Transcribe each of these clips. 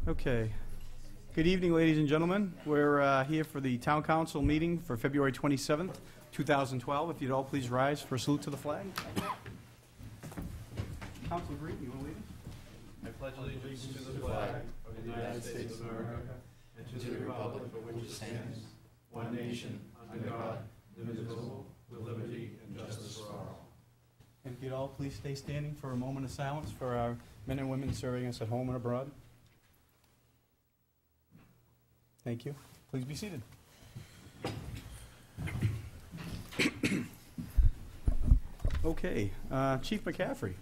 Okay. Good evening, ladies and gentlemen. We're here for the Town Council meeting for February 27th, 2012. If you'd all please rise for a salute to the flag. Council Green, you want to lead us? I pledge allegiance to the flag of the United States of America and to the republic for which it stands, one nation, under God, indivisible, with liberty and justice for all. And if you'd all please stay standing for a moment of silence for our men and women serving us at home and abroad. Thank you. Please be seated. Okay, Chief McCaffrey.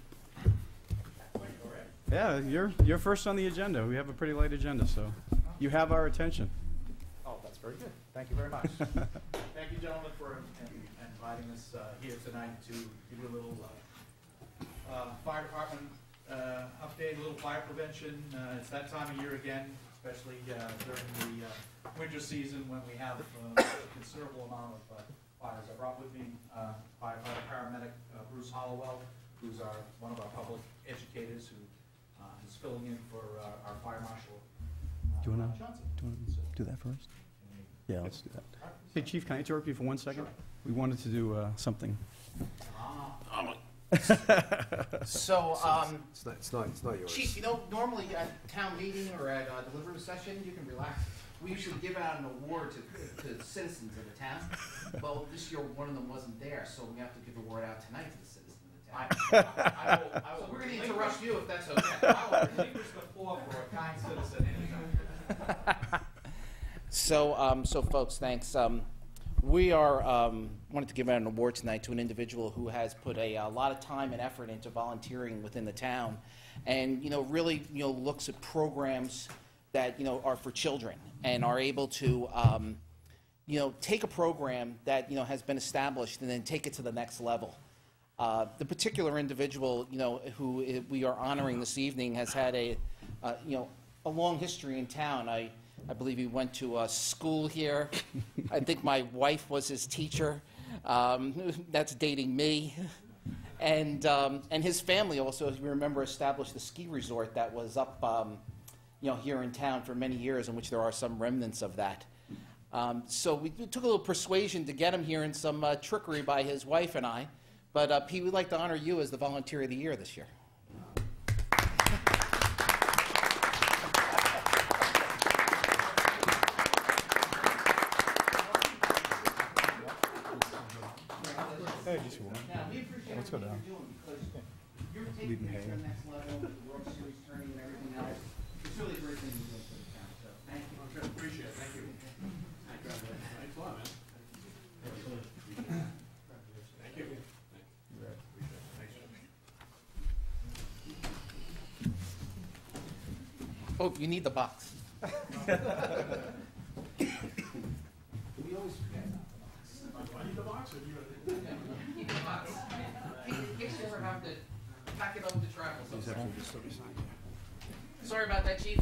Yeah, you're first on the agenda. We have a pretty light agenda, so you have our attention. Oh, that's very good. Thank you very much. Thank you, gentlemen, for inviting us here tonight to give you a little fire department update, a little fire prevention. It's that time of year again, especially during the winter season when we have a considerable amount of fires. I brought with me firefighter paramedic Bruce Hollowell, who's one of our public educators who is filling in for our fire marshal Johnson. Do you want to do that first? Yeah, let's do that. Hey, Chief, can I interrupt you for 1 second? We wanted to do something. So, It's not yours. Chief, you know, normally at town meeting or at a deliberative session, you can relax. We usually give out an award to citizens of the town. Well, this year one of them wasn't there, so we have to give the award out tonight to the citizens of the town. I will, so we're going to interrupt you if that's okay. I will relinquish the floor for a kind citizen anytime. So folks, thanks. We are wanted to give out an award tonight to an individual who has put a lot of time and effort into volunteering within the town, and really looks at programs that are for children and are able to take a program that has been established and then take it to the next level. The particular individual who we are honoring this evening has had a long history in town. I believe he went to school here. I think my wife was his teacher. That's dating me. And his family also, as we remember, established a ski resort that was up here in town for many years, in which there are some remnants of that. So we took a little persuasion to get him here and some trickery by his wife and I. But Pete, we'd like to honor you as the Volunteer of the Year this year. Now, we appreciate Let's go down. what you're doing because you're taking it to the next level with the World Series tourney and everything else. It's really a great thing you're doing for the town, so thank you. Okay, appreciate it. Thank you. Thanks a lot, man. Thank you. Oh, you need the box. We always forget about the box. Do I need the box or do you? Keep the box. In case you ever have to pack it up to travel somewhere. Sorry about that, Chief.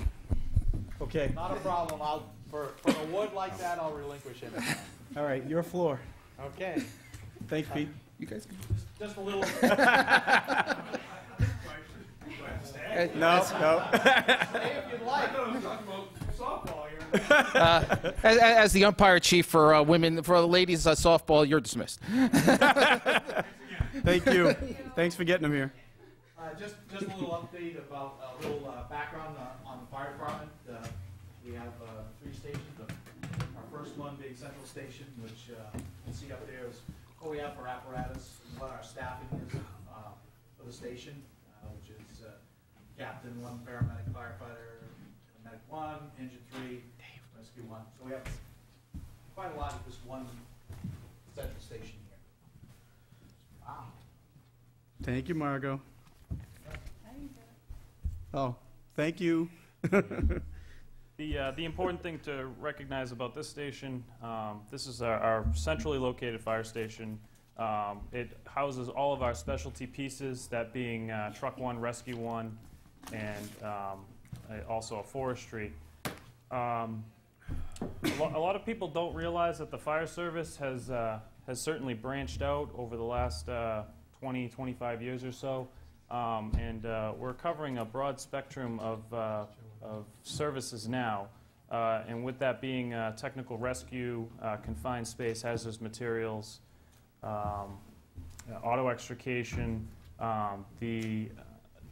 Okay. Not a problem. For an award like that, I'll relinquish it. All right, your floor. Okay. Thanks, Pete. You guys can Just a little. No. Stay if you'd like. as the umpire chief for women, for the ladies softball, you're dismissed. Thank you. Thanks for getting him here. Just a little update about a little background on the fire department. We have 3 stations. Our first one being Central Station, which you can see up there is what we have for apparatus and what our staffing is for the station, which is Captain 1, paramedic, firefighter, medic 1, engine 3, rescue 1. So we have quite a lot of this one central station here. Wow. Thank you, Margot. Oh, thank you. The important thing to recognize about this station, this is our centrally located fire station. It houses all of our specialty pieces, that being Truck 1, Rescue 1, and also a forestry. A lot of people don't realize that the fire service has certainly branched out over the last 20, 25 years or so. And we're covering a broad spectrum of of services now. And with that being technical rescue, confined space, hazardous materials, auto extrication, the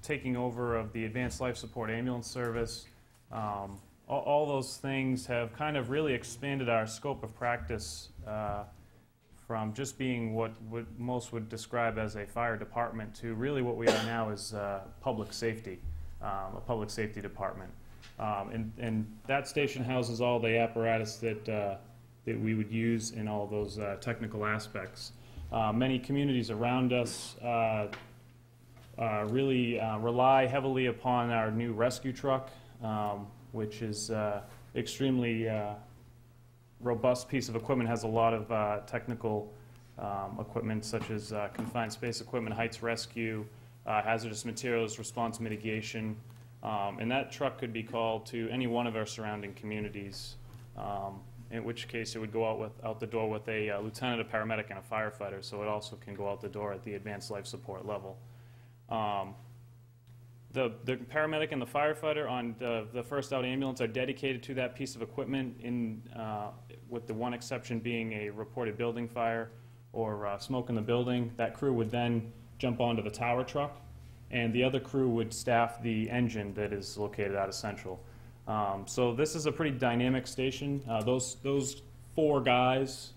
taking over of the advanced life support ambulance service, all those things have kind of really expanded our scope of practice from just being what most would describe as a fire department to really what we are now is public safety, a public safety department. And that station houses all the apparatus that we would use in all those technical aspects. Many communities around us really rely heavily upon our new rescue truck, which is extremely robust piece of equipment, has a lot of technical equipment such as confined space equipment, heights rescue, hazardous materials, response mitigation, and that truck could be called to any one of our surrounding communities, in which case it would go out the door with a lieutenant, a paramedic, and a firefighter, so it also can go out the door at the advanced life support level. The paramedic and the firefighter on the first out ambulance are dedicated to that piece of equipment, with the one exception being a reported building fire or smoke in the building. That crew would then jump onto the tower truck, and the other crew would staff the engine that is located out of Central. So this is a pretty dynamic station. Those four guys,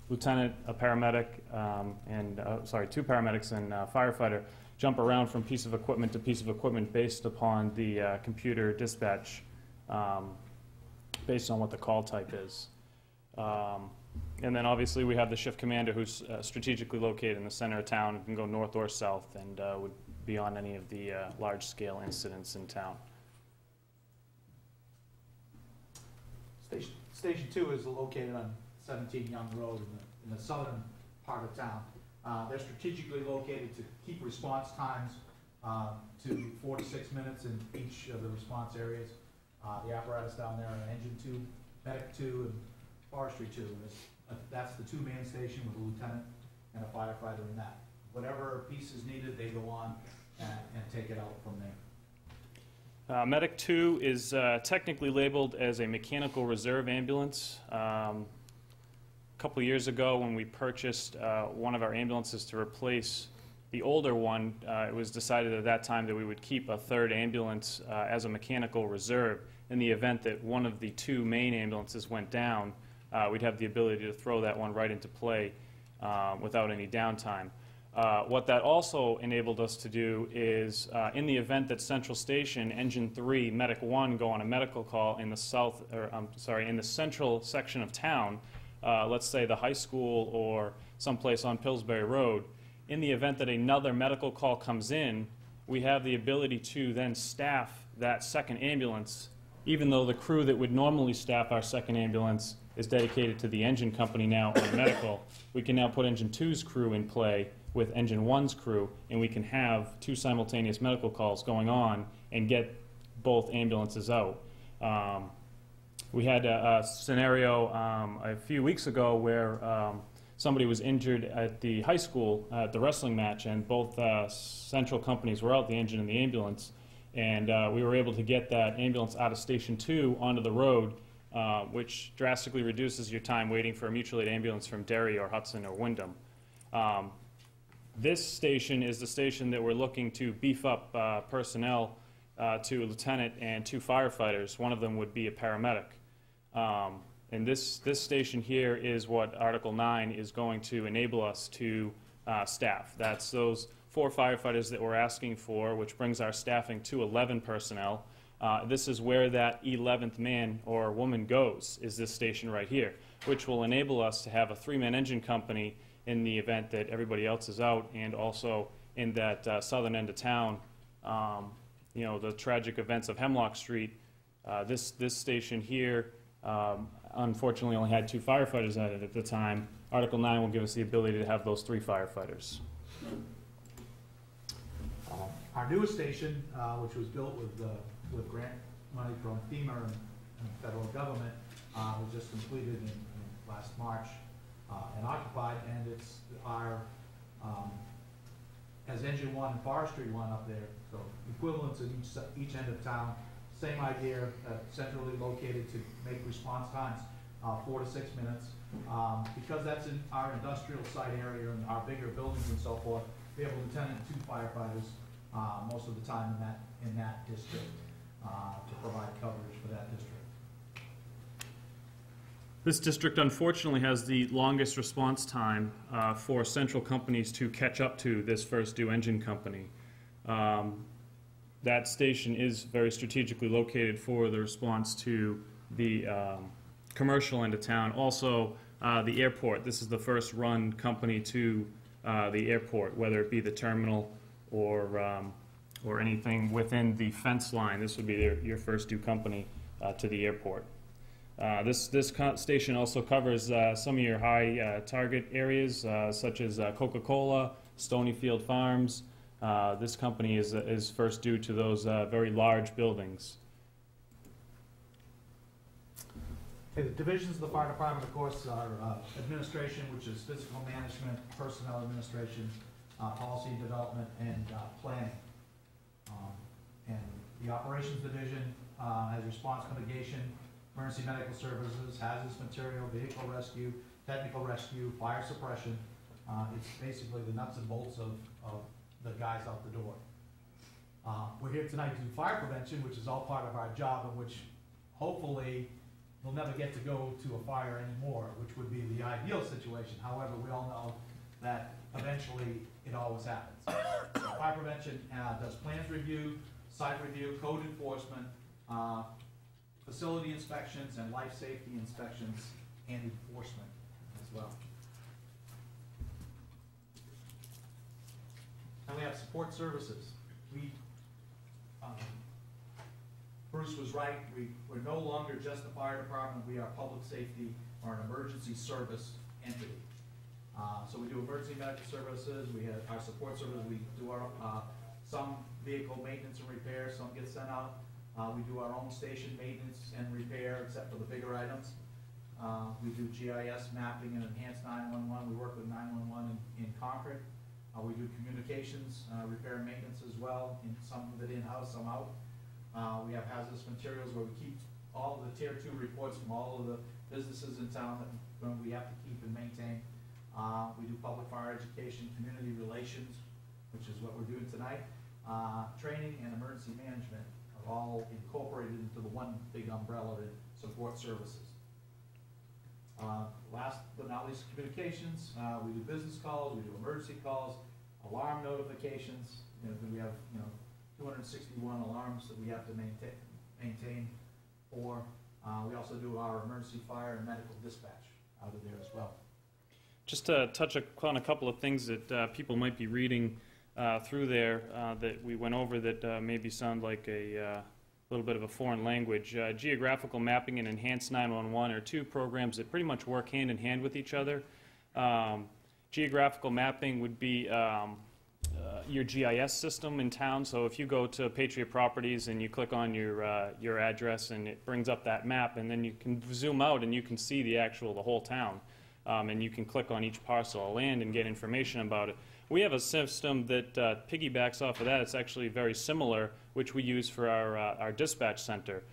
lieutenant, a paramedic, two paramedics and a firefighter, jump around from piece of equipment to piece of equipment based upon the computer dispatch, based on what the call type is. And then obviously we have the shift commander who's strategically located in the center of town and can go north or south and would be on any of the large-scale incidents in town. Station 2 is located on 17 Young Road in the southern part of town. They're strategically located to keep response times to 4 to 6 minutes in each of the response areas. The apparatus down there are Engine 2, Medic 2, and Forestry 2. That's the two-man station with a lieutenant and a firefighter in that. Whatever piece is needed, they go on and take it out from there. Medic 2 is technically labeled as a mechanical reserve ambulance. A couple years ago when we purchased one of our ambulances to replace the older one, it was decided at that time that we would keep a third ambulance as a mechanical reserve. In the event that one of the two main ambulances went down, we'd have the ability to throw that one right into play without any downtime. What that also enabled us to do is, in the event that Central Station, Engine 3, Medic 1 go on a medical call in the in the central section of town, let's say the high school or someplace on Pillsbury Road, in the event that another medical call comes in, we have the ability to then staff that second ambulance, even though the crew that would normally staff our second ambulance is dedicated to the engine company now on medical. We can now put Engine 2's crew in play with Engine 1's crew, and we can have two simultaneous medical calls going on and get both ambulances out. We had a scenario a few weeks ago where somebody was injured at the high school at the wrestling match, and both central companies were out, the engine and the ambulance, and we were able to get that ambulance out of Station 2 onto the road, which drastically reduces your time waiting for a mutual aid ambulance from Derry or Hudson or Wyndham. This station is the station that we're looking to beef up personnel to a lieutenant and 2 firefighters. One of them would be a paramedic. And this station here is what Article 9 is going to enable us to staff. That's those 4 firefighters that we're asking for, which brings our staffing to 11 personnel. This is where that 11th man or woman goes, is this station right here, which will enable us to have a 3-man engine company in the event that everybody else is out, and also in that southern end of town, you know, the tragic events of Hemlock Street. This station here unfortunately only had 2 firefighters at it at the time. Article 9 will give us the ability to have those 3 firefighters. Our newest station, which was built with grant money from FEMA and federal government, was just completed in last March and occupied, and it's our has Engine 1 and Forestry 1 up there, so equivalents in each end of town, Same idea, centrally located to make response times 4 to 6 minutes. Because that's in our industrial site area and our bigger buildings and so forth, we have a lieutenant and 2 firefighters most of the time in that district to provide coverage for that district. This district unfortunately has the longest response time for central companies to catch up to this first due engine company. That station is very strategically located for the response to the commercial end of town. Also, the airport. This is the first run company to the airport, whether it be the terminal or anything within the fence line. This would be your first due company to the airport. This station also covers some of your high target areas, such as Coca-Cola, Stonyfield Farms. This company is first due to those very large buildings. Okay, the divisions of the fire department, of course, are administration, which is physical management, personnel administration, policy development, and planning. And the operations division has response mitigation, emergency medical services, hazardous material, vehicle rescue, technical rescue, fire suppression. It's basically the nuts and bolts of the guys out the door. We're here tonight to do fire prevention, which is all part of our job, and which hopefully we'll never get to go to a fire anymore, which would be the ideal situation. However, we all know that eventually it always happens. Fire prevention does plans review, site review, code enforcement, facility inspections, and life safety inspections and enforcement as well. And we have support services. Bruce was right, we're no longer just the fire department, we are public safety or an emergency service entity. So we do emergency medical services, we have our support services, we do our, some vehicle maintenance and repair, some get sent out. We do our own station maintenance and repair, except for the bigger items. We do GIS mapping and enhanced 911. We work with 911 in Concord. We do communications, repair and maintenance as well, some of it in-house, some out. We have hazardous materials where we keep all of the Tier 2 reports from all of the businesses in town that we have to keep and maintain. We do public fire education, community relations, which is what we're doing tonight. Training and emergency management are all incorporated into the one big umbrella in support services. Last but not least, communications. We do business calls, we do emergency calls, alarm notifications. We have 261 alarms that we have to maintain for. We also do our emergency fire and medical dispatch out of there as well. Just to touch on a couple of things that people might be reading through there that we went over that maybe sound like a little bit of a foreign language. Geographical mapping and enhanced 911 are two programs that pretty much work hand in hand with each other. Geographical mapping would be your GIS system in town. So if you go to Patriot Properties and you click on your address and it brings up that map, and then you can zoom out and you can see the whole town. And you can click on each parcel of land and get information about it. We have a system that piggybacks off of that. It's actually very similar, which we use for our dispatch center.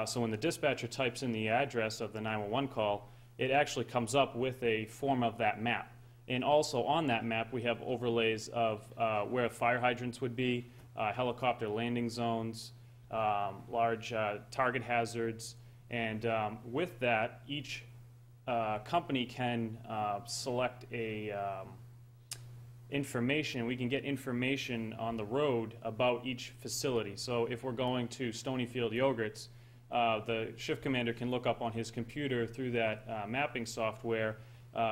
So when the dispatcher types in the address of the 911 call, it actually comes up with a form of that map. And also on that map, we have overlays of where fire hydrants would be, helicopter landing zones, large target hazards, and with that, each company can select a information. We can get information on the road about each facility. So if we're going to Stonyfield Yogurts, the shift commander can look up on his computer through that mapping software,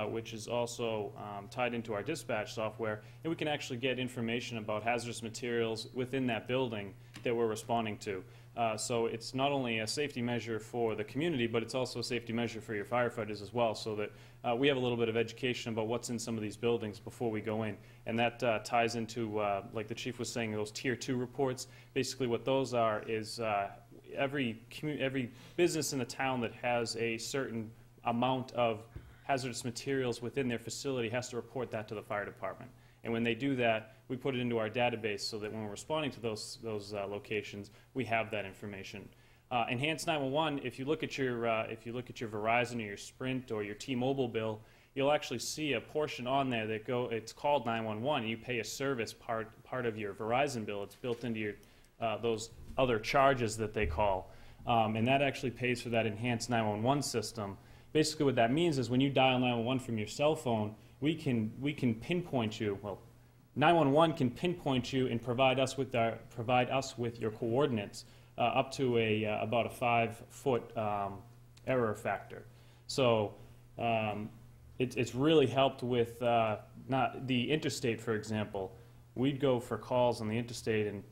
which is also tied into our dispatch software, and we can actually get information about hazardous materials within that building that we're responding to. So it's not only a safety measure for the community, but it's also a safety measure for your firefighters as well, so that we have a little bit of education about what's in some of these buildings before we go in. And that ties into, like the chief was saying, those Tier 2 reports. Basically what those are is every business in the town that has a certain amount of hazardous materials within their facility has to report that to the fire department. And when they do that, we put it into our database so that when we're responding to those locations, we have that information. Enhanced 911, if you look at your Verizon or your Sprint or your T-Mobile bill, you'll actually see a portion on there that it's called 911, and you pay a service part of your Verizon bill. It's built into your those other charges that they call, and that actually pays for that enhanced 911 system. Basically, what that means is when you dial 911 from your cell phone, we can pinpoint you. Well, 911 can pinpoint you and provide us with your coordinates up to about a 5-foot error factor. So it's really helped with not the interstate, for example. We'd go for calls on the interstate, and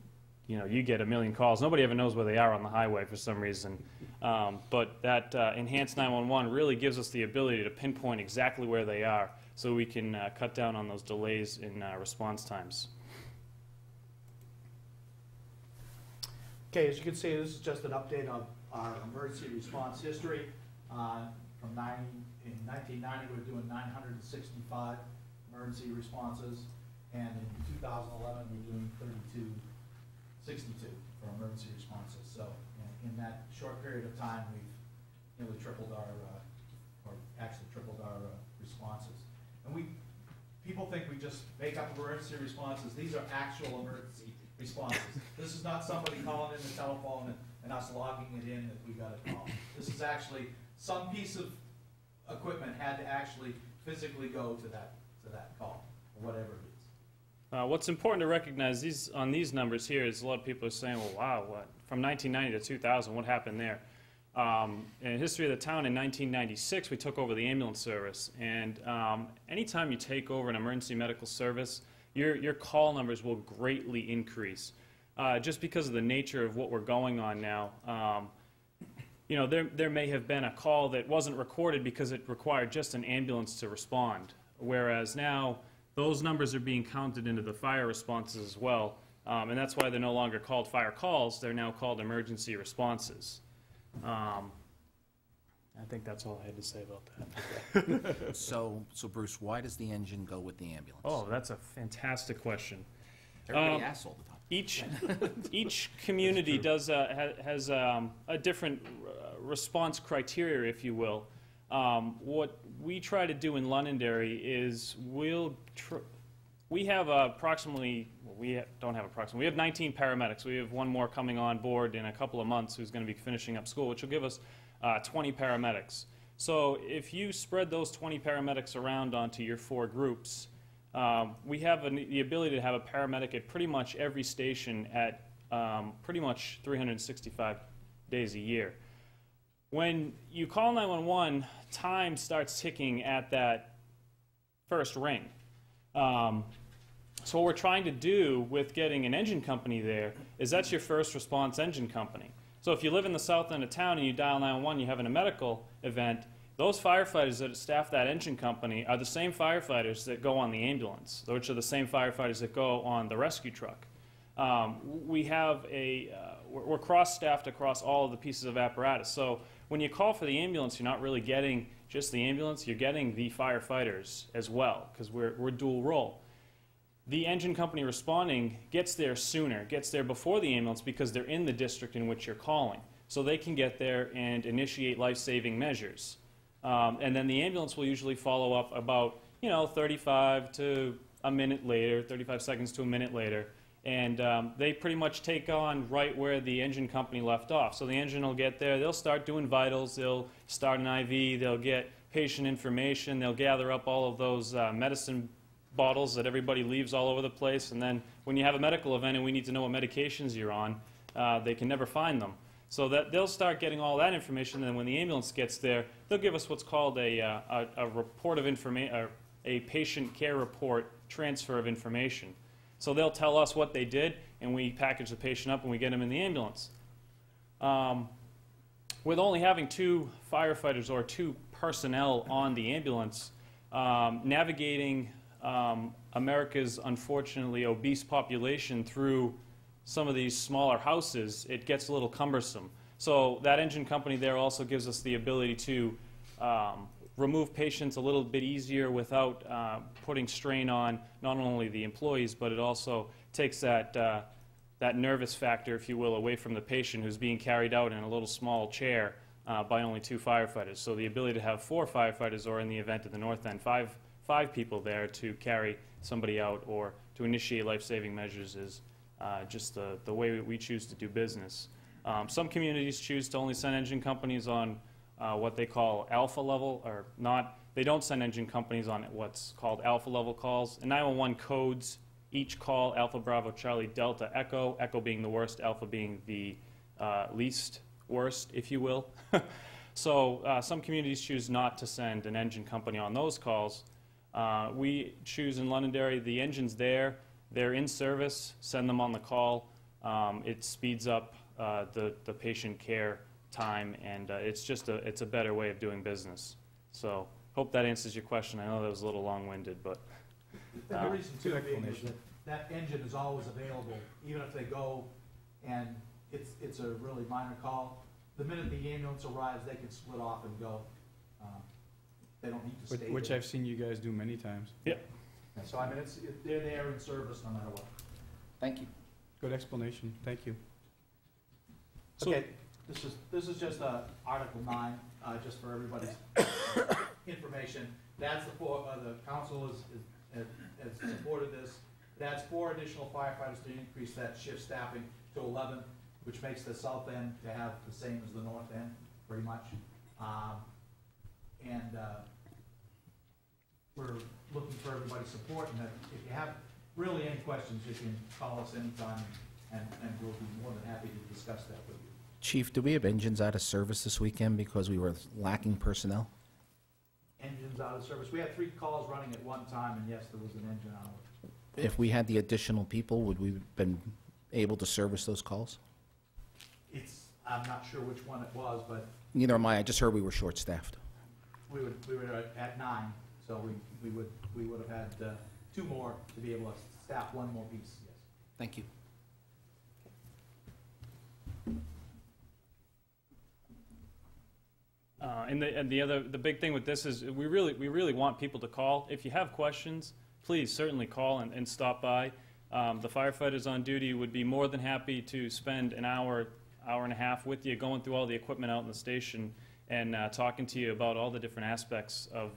you get a million calls. Nobody ever knows where they are on the highway for some reason. But that enhanced 911 really gives us the ability to pinpoint exactly where they are, so we can cut down on those delays in response times. Okay, as you can see, this is just an update of our emergency response history. In 1990, we were doing 965 emergency responses, and in 2011, we were doing 3262 for emergency responses. So in that short period of time, we've nearly tripled our responses. And people think we just make up emergency responses. These are actual emergency responses. This is not somebody calling in the telephone and us logging it in that we got a call. This is actually some piece of equipment had to actually physically go to that call, or whatever it is. What's important to recognize on these numbers here is a lot of people are saying, well, wow, what? From 1990 to 2000, what happened there? In the history of the town, in 1996, we took over the ambulance service. And anytime you take over an emergency medical service, your call numbers will greatly increase. Just because of the nature of what we're going on now. There may have been a call that wasn't recorded because it required just an ambulance to respond. Whereas now, those numbers are being counted into the fire responses as well. And that's why they're no longer called fire calls. They're now called emergency responses. I think that's all I had to say about that. So Bruce, why does the engine go with the ambulance? Oh, that's a fantastic question. Everybody asks all the time. Each community has a different response criteria, if you will. What we try to do in Londonderry is we have approximately, well, we have 19 paramedics. We have one more coming on board in a couple of months who's going to be finishing up school, which will give us 20 paramedics. So if you spread those 20 paramedics around onto your 4 groups, we have the ability to have a paramedic at pretty much every station at pretty much 365 days a year. When you call 911, time starts ticking at that first ring. So what we're trying to do with getting an engine company there is that's your first response engine company. So if you live in the south end of town and you dial 911, you're having a medical event, those firefighters that staff that engine company are the same firefighters that go on the ambulance, which are the same firefighters that go on the rescue truck. We're cross-staffed across all of the pieces of apparatus. So when you call for the ambulance, you're not really getting just the ambulance, you're getting the firefighters as well, because we're dual role. The engine company responding gets there sooner, gets there before the ambulance because they're in the district in which you're calling. So they can get there and initiate life-saving measures. And then the ambulance will usually follow up about, 35 to a minute later, 35 seconds to a minute later. And they pretty much take on right where the engine company left off. So the engine will get there, they'll start doing vitals, they'll start an IV, they'll get patient information, they'll gather up all of those medicine bottles that everybody leaves all over the place. And then when you have a medical event and we need to know what medications you're on, they can never find them. So that they'll start getting all that information, and then when the ambulance gets there, they'll give us what's called a report of information, or a patient care report transfer of information. So they'll tell us what they did, and we package the patient up and we get him in the ambulance. With only having 2 firefighters or 2 personnel on the ambulance, navigating America's unfortunately obese population through some of these smaller houses, it gets a little cumbersome. So that engine company there also gives us the ability to remove patients a little bit easier without putting strain on not only the employees, but it also takes that that nervous factor, if you will, away from the patient who's being carried out in a little small chair by only 2 firefighters. So the ability to have 4 firefighters, or in the event of the North End, five people there to carry somebody out or to initiate life-saving measures is just the way we choose to do business. Some communities choose to only send engine companies on what they call alpha level, or not. They don't send engine companies on what's called alpha level calls. And 911 codes each call Alpha Bravo Charlie Delta Echo, Echo being the worst, Alpha being the least worst, if you will. So some communities choose not to send an engine company on those calls. We choose in Londonderry, the engine's there, they're in service, send them on the call. It speeds up the patient care time, and it's a better way of doing business. So hope that answers your question. I know that was a little long-winded, but The reason good too being is explanation. that engine is always available, even if they go and it's a really minor call. The minute the ambulance arrives, they can split off and go. They don't need to stay Which there. I've seen you guys do many times. So I mean, they're there in service no matter what. Thank you. Good explanation. Thank you. So- Okay, this is just Article 9, just for everybody's information. That's the council has supported this. That's 4 additional firefighters to increase that shift staffing to 11, which makes the south end to have the same as the north end, pretty much. We're looking for everybody's support, and if you have really any questions, you can call us anytime, and we'll be more than happy to discuss that with you. Chief, do we have engines out of service this weekend because we were lacking personnel? Engines out of service. We had 3 calls running at one time, and yes, there was an engine out. If we had the additional people, would we have been able to service those calls? I'm not sure which one it was, but Neither am I. I just heard we were short-staffed. we were at 9, so we would have had 2 more to be able to staff 1 more piece, yes. Thank you. The big thing with this is we really want people to call. If you have questions, please certainly call and stop by. The firefighters on duty would be more than happy to spend an hour and a half with you, going through all the equipment out in the station and talking to you about all the different aspects of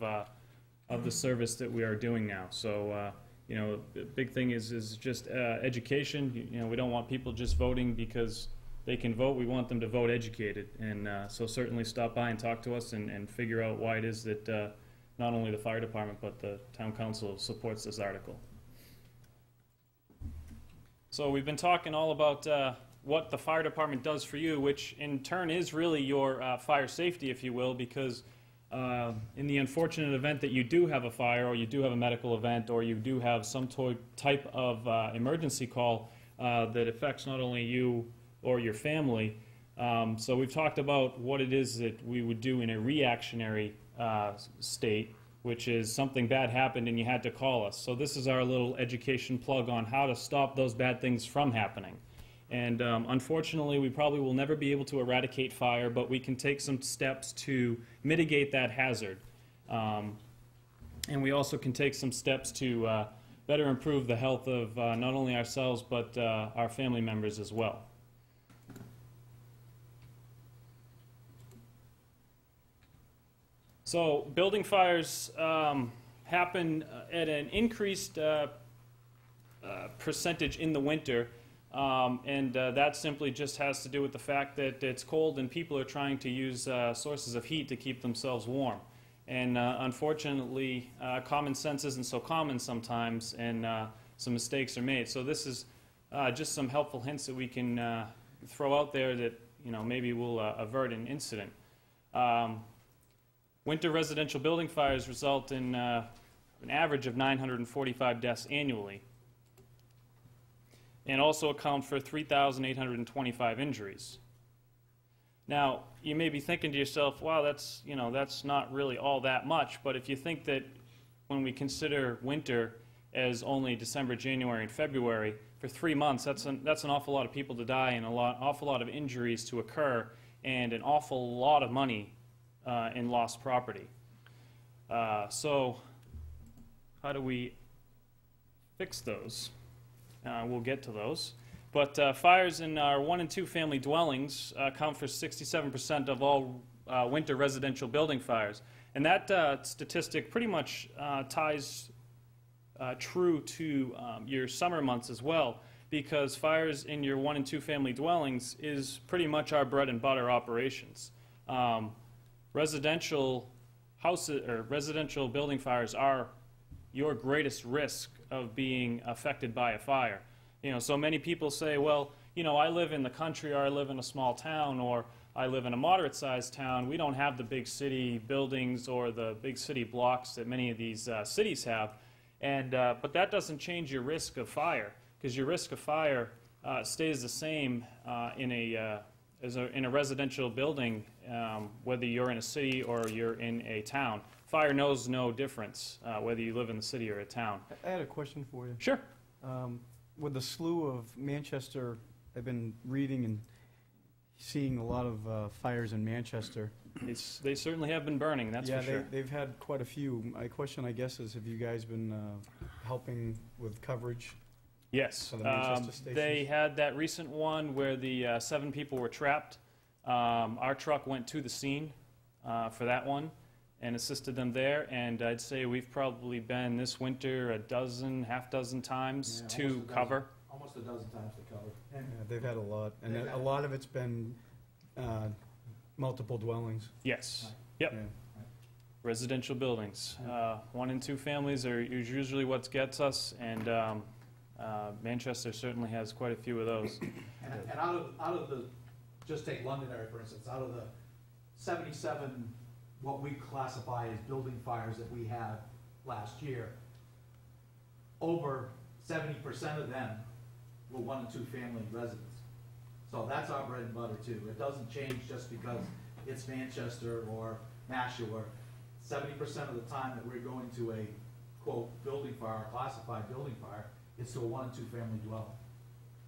the service that we are doing now. So the big thing is just education. We don't want people just voting because they can vote. We want them to vote educated, and so certainly stop by and talk to us and figure out why it is that not only the fire department but the town council supports this article. So we've been talking all about what the fire department does for you, which in turn is really your fire safety, if you will, because in the unfortunate event that you do have a fire, or you do have a medical event, or you do have some type of emergency call that affects not only you or your family. So we've talked about what it is that we would do in a reactionary state, which is something bad happened and you had to call us. So this is our little education plug on how to stop those bad things from happening. And unfortunately, we probably will never be able to eradicate fire, but we can take some steps to mitigate that hazard. And we also can take some steps to better improve the health of not only ourselves, but our family members as well. So building fires happen at an increased percentage in the winter, and that simply just has to do with the fact that it's cold and people are trying to use sources of heat to keep themselves warm. And unfortunately, common sense isn't so common sometimes, and some mistakes are made. So this is just some helpful hints that we can throw out there that maybe will avert an incident. Winter residential building fires result in an average of 945 deaths annually, and also account for 3,825 injuries. Now, you may be thinking to yourself, wow, that's not really all that much, but if you think that when we consider winter as only December, January, and February, for 3 months, that's an awful lot of people to die and awful lot of injuries to occur, and an awful lot of money in lost property. So how do we fix those? We'll get to those. But fires in our 1 and 2 family dwellings account for 67% of all winter residential building fires. And that statistic pretty much ties true to your summer months as well, because fires in your 1 and 2 family dwellings is pretty much our bread and butter operations. Residential houses or residential building fires are your greatest risk of being affected by a fire. You know, so many people say, well, you know, I live in the country, or I live in a small town, or I live in a moderate-sized town. We don't have the big city buildings or the big city blocks that many of these cities have. And but that doesn't change your risk of fire, because your risk of fire stays the same in a residential building, whether you're in a city or you're in a town. Fire knows no difference whether you live in the city or a town. I had a question for you. Sure. With the slew of Manchester, I've been reading and seeing a lot of fires in Manchester. They certainly have been burning, that's for sure. Yeah, they've had quite a few. My question, I guess, is have you guys been helping with coverage? Yes. For the Manchester stations? They had that recent one where the 7 people were trapped. Our truck went to the scene for that one and assisted them there. And I'd say we've probably been this winter half dozen times to cover. Almost a dozen times to cover. Yeah, they've had a lot. And a lot of it's been multiple dwellings. Yes. Yep. Yeah. Residential buildings. 1 and 2 families are usually what gets us, and Manchester certainly has quite a few of those. And out of the, just take Londonderry for instance, out of the 77, what we classify as building fires that we had last year, over 70% of them were 1 and 2 family residents. So that's our bread and butter too. It doesn't change just because it's Manchester or Nashua. 70% of the time that we're going to a, quote, building fire, classified building fire, it's to a 1 and 2 family dwelling,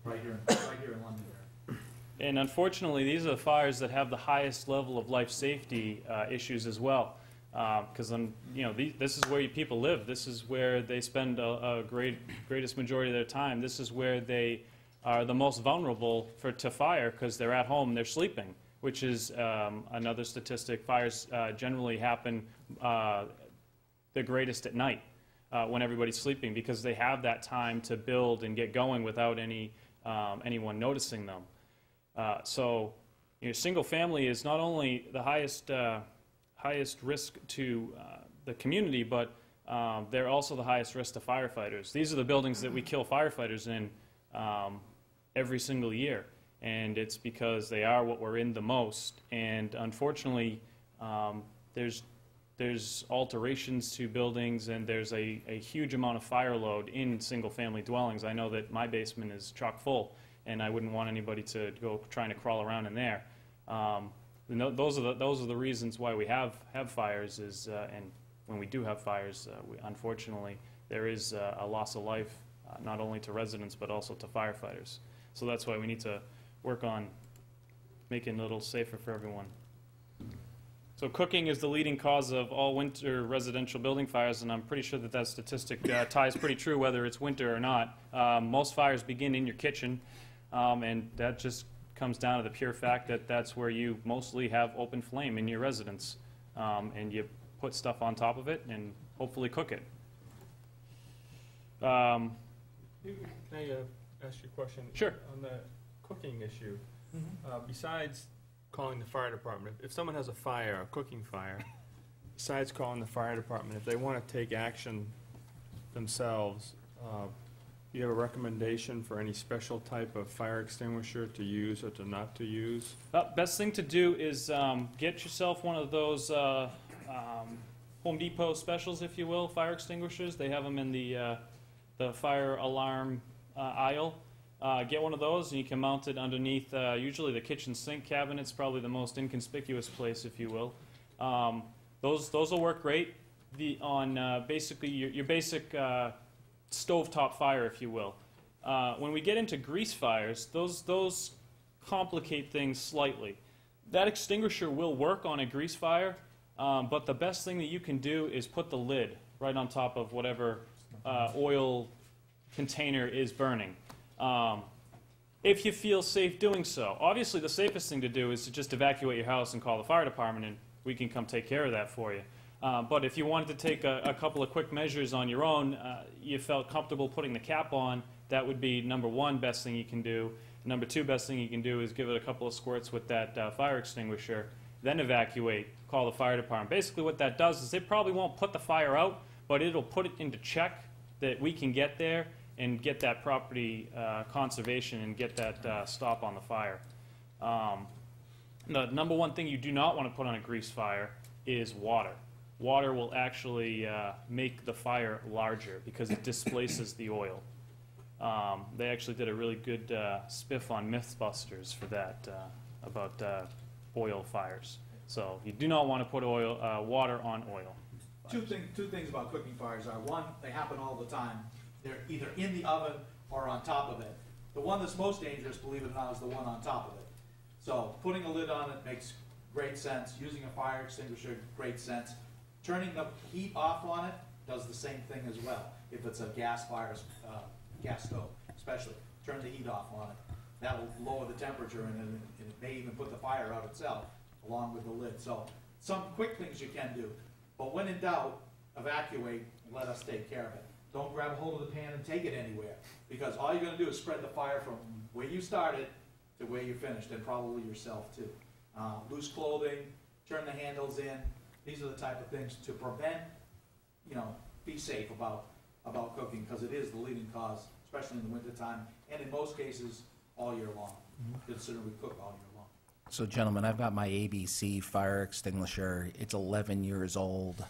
right here in Londonderry. And unfortunately, these are the fires that have the highest level of life safety issues as well. Because this is where people live. This is where they spend a greatest majority of their time. This is where they are the most vulnerable to fire, because they're at home, they're sleeping, which is another statistic. Fires generally happen the greatest at night when everybody's sleeping, because they have that time to build and get going without anyone noticing them. So, single family is not only the highest risk to the community, but they're also the highest risk to firefighters. These are the buildings that we kill firefighters in every single year, and it's because they are what we're in the most. And unfortunately, there's alterations to buildings, and there's a huge amount of fire load in single-family dwellings. I know that my basement is chock full, and I wouldn't want anybody to go trying to crawl around in there. Those are the reasons why we have fires. And when we do have fires, unfortunately, there is a loss of life, not only to residents but also to firefighters. So that's why we need to work on making it a little safer for everyone. So cooking is the leading cause of all winter residential building fires, and I'm pretty sure that statistic ties pretty true whether it's winter or not. Most fires begin in your kitchen, and that just comes down to the pure fact that that's where you mostly have open flame in your residence, and you put stuff on top of it and hopefully cook it. Can I ask you a question? Sure. On the cooking issue, besides calling the fire department, if someone has a fire, a cooking fire, besides calling the fire department, if they want to take action themselves, do you have a recommendation for any special type of fire extinguisher to use or to not to use? Best thing to do is get yourself one of those Home Depot specials, if you will, fire extinguishers. They have them in the fire alarm aisle. Get one of those, and you can mount it underneath usually the kitchen sink cabinet's probably the most inconspicuous place, if you will. Those will work great on basically your basic stovetop fire, if you will. When we get into grease fires, those complicate things slightly. That extinguisher will work on a grease fire, but the best thing that you can do is put the lid right on top of whatever oil container is burning. if you feel safe doing so. Obviously, the safest thing to do is to just evacuate your house and call the fire department, and we can come take care of that for you. But if you wanted to take a couple of quick measures on your own, you felt comfortable putting the cap on, that would be number one best thing you can do. Number two best thing you can do is give it a couple of squirts with that fire extinguisher, then evacuate, call the fire department. Basically what that does is it probably won't put the fire out, but it'll put it into check that we can get there and get that property conservation and get that stop on the fire. The number one thing you do not want to put on a grease fire is water. Water will actually make the fire larger because it displaces the oil. They actually did a really good spiff on Mythbusters for that, about oil fires. So you do not want to put water on oil. Two things about cooking fires are, one, they happen all the time. They're either in the oven or on top of it. The one that's most dangerous, believe it or not, is the one on top of it. So putting a lid on it makes great sense. Using a fire extinguisher, great sense. Turning the heat off on it does the same thing as well. If it's a gas fire, gas stove especially, turn the heat off on it. That will lower the temperature and it may even put the fire out itself along with the lid. So some quick things you can do. But when in doubt, evacuate and let us take care of it. Don't grab a hold of the pan and take it anywhere, because all you're going to do is spread the fire from where you started to where you finished, and probably yourself too. Loose clothing, turn the handles in. These are the type of things to prevent, be safe about cooking, because it is the leading cause, especially in the wintertime, and in most cases, all year long, considering we cook all year long. So gentlemen, I've got my ABC fire extinguisher. It's 11 years old.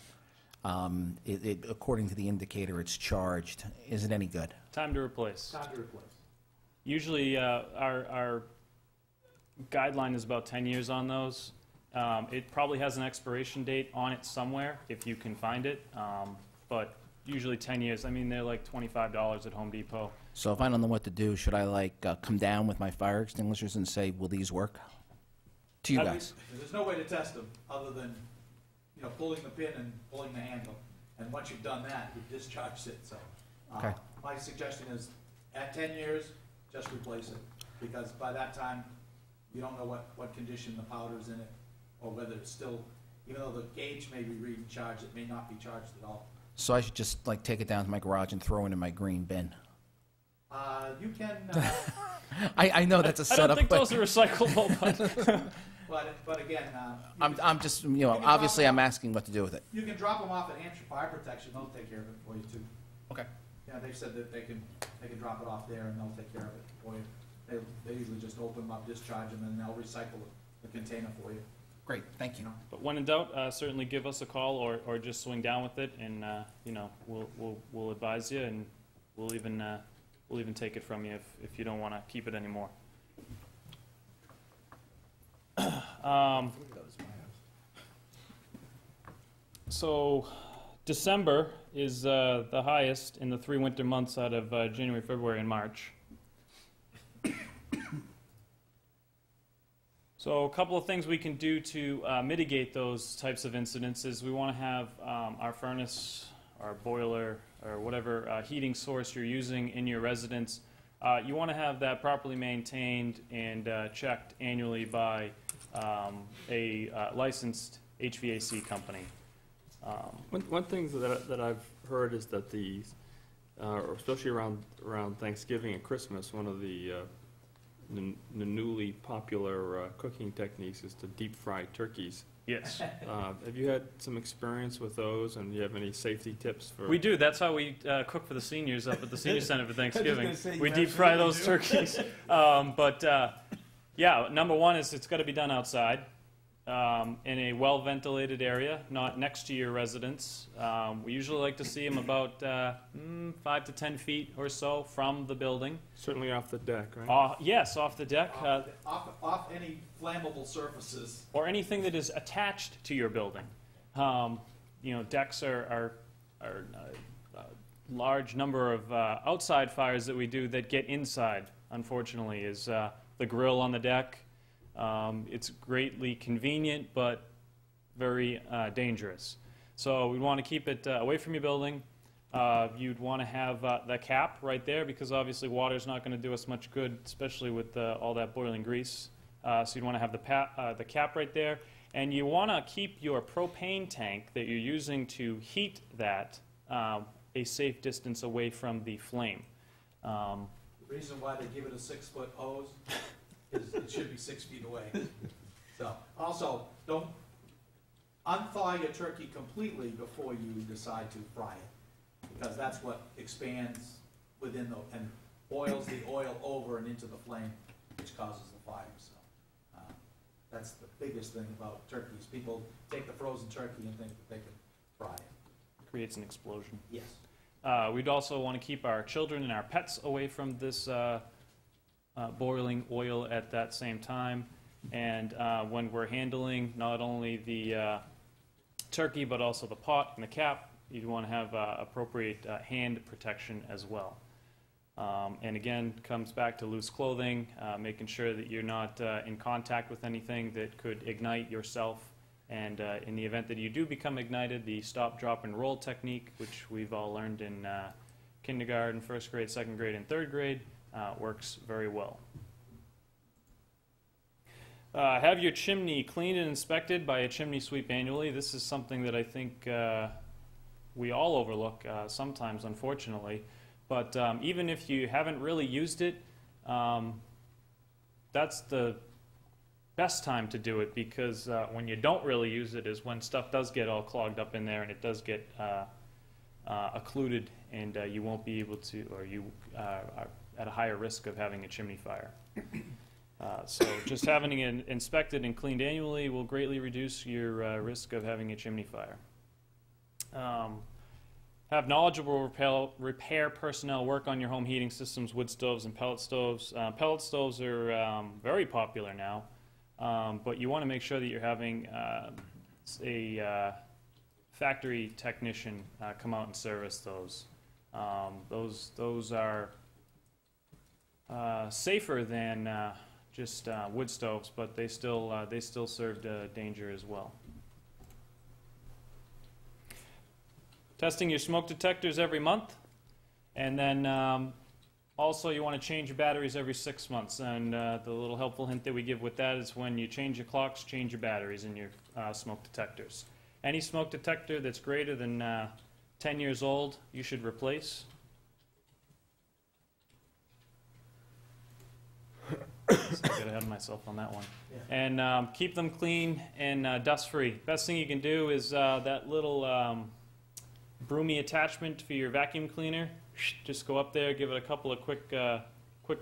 According to the indicator, it's charged. Is it any good? Time to replace. Time to replace. Usually our guideline is about 10 years on those. It probably has an expiration date on it somewhere if you can find it, but usually 10 years. I mean, they're like $25 at Home Depot. So if I don't know what to do, should I come down with my fire extinguishers and say, will these work? To you guys. There's no way to test them other than pulling the pin and pulling the handle. And once you've done that, you've discharged it. So Okay. My suggestion is, at 10 years, just replace it. Because by that time, you don't know what condition the powder's in it, or whether it's still, even though the gauge may be reading charged, it may not be charged at all. So I should just take it down to my garage and throw it in my green bin. You can, I know that's a I setup. don't think those are recyclable, but but again, I'm just, obviously I'm asking what to do with it. you can drop them off at Hampshire Fire Protection. They'll take care of it for you too. Okay. Yeah, they've said that they can drop it off there and they'll take care of it for you. They usually just open them up, discharge them, and they'll recycle the container for you. Great, thank you. but when in doubt, certainly give us a call or just swing down with it, and we'll advise you, and we'll even take it from you if you don't want to keep it anymore. So December is the highest in the 3 winter months out of January, February, and March. So a couple of things we can do to mitigate those types of incidents is we want to have our furnace, our boiler, or whatever heating source you're using in your residence, you want to have that properly maintained and checked annually by a licensed HVAC company. One thing that I've heard is that especially around Thanksgiving and Christmas, one of the newly popular cooking techniques is to deep fry turkeys. Yes. Have you had some experience with those, and do you have any safety tips for? We do. That's how we cook for the seniors up at the senior center for Thanksgiving. say, We you deep fry those absolutely turkeys. Yeah, number one is it's got to be done outside in a well-ventilated area, not next to your residence. We usually like to see them about 5 to 10 feet or so from the building. Certainly off the deck, right? Yes, off the deck. Off any flammable surfaces. Or anything that is attached to your building. Decks are a large number of outside fires that we do that get inside, unfortunately, is the grill on the deck. It's greatly convenient, but very dangerous. So we want to keep it away from your building. You'd want to have the cap right there because obviously water's not going to do us much good, especially with all that boiling grease. So you'd want to have the cap right there. And you want to keep your propane tank that you're using to heat that a safe distance away from the flame. The reason why they give it a 6-foot hose is it should be 6 feet away. So, also, don't unthaw your turkey completely before you decide to fry it, because that's what expands within and boils the oil over and into the flame, which causes the fire. So, that's the biggest thing about turkeys. People take the frozen turkey and think that they can fry it. Creates an explosion. Yes. We'd also want to keep our children and our pets away from this boiling oil at that same time. And when we're handling not only the turkey but also the pot and the cap, you'd want to have appropriate hand protection as well. And again, comes back to loose clothing, making sure that you're not in contact with anything that could ignite yourself. And in the event that you do become ignited, the stop, drop, and roll technique, which we've all learned in kindergarten, first grade, second grade, and third grade, works very well. Have your chimney cleaned and inspected by a chimney sweep annually. This is something that I think we all overlook sometimes, unfortunately. But even if you haven't really used it, that's the best time to do it, because when you don't really use it is when stuff does get all clogged up in there and it does get occluded, and you won't be able to, or you are at a higher risk of having a chimney fire. So just having it inspected and cleaned annually will greatly reduce your risk of having a chimney fire. Have knowledgeable repair personnel work on your home heating systems, wood stoves, and pellet stoves. Pellet stoves are very popular now, but you want to make sure that you're having a factory technician come out and service those. Those are safer than just wood stoves, but they still serve danger as well. Testing your smoke detectors every month, and then also you want to change your batteries every 6 months. And the little helpful hint that we give with that is when you change your clocks, change your batteries in your smoke detectors. Any smoke detector that's greater than 10 years old, you should replace. I got ahead of myself on that one. Yeah. And keep them clean and dust-free. Best thing you can do is that little broomy attachment for your vacuum cleaner. Just go up there, give it a couple of quick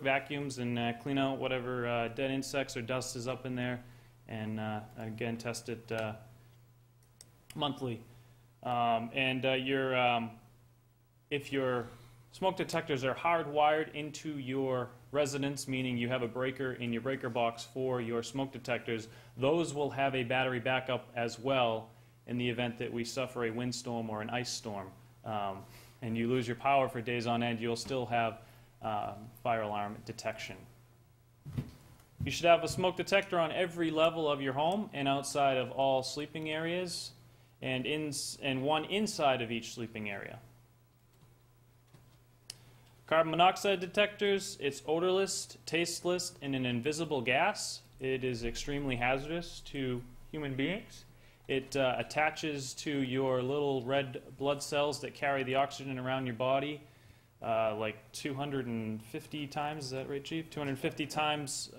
vacuums, and clean out whatever dead insects or dust is up in there. And again, test it monthly. If your smoke detectors are hardwired into your residence, meaning you have a breaker in your breaker box for your smoke detectors, those will have a battery backup as well in the event that we suffer a windstorm or an ice storm. And you lose your power for days on end, you'll still have fire alarm detection. You should have a smoke detector on every level of your home and outside of all sleeping areas, and one inside of each sleeping area. Carbon monoxide detectors, it's odorless, tasteless, and an invisible gas. It is extremely hazardous to human beings. It attaches to your little red blood cells that carry the oxygen around your body like 250 times, is that right, Chief? 250 times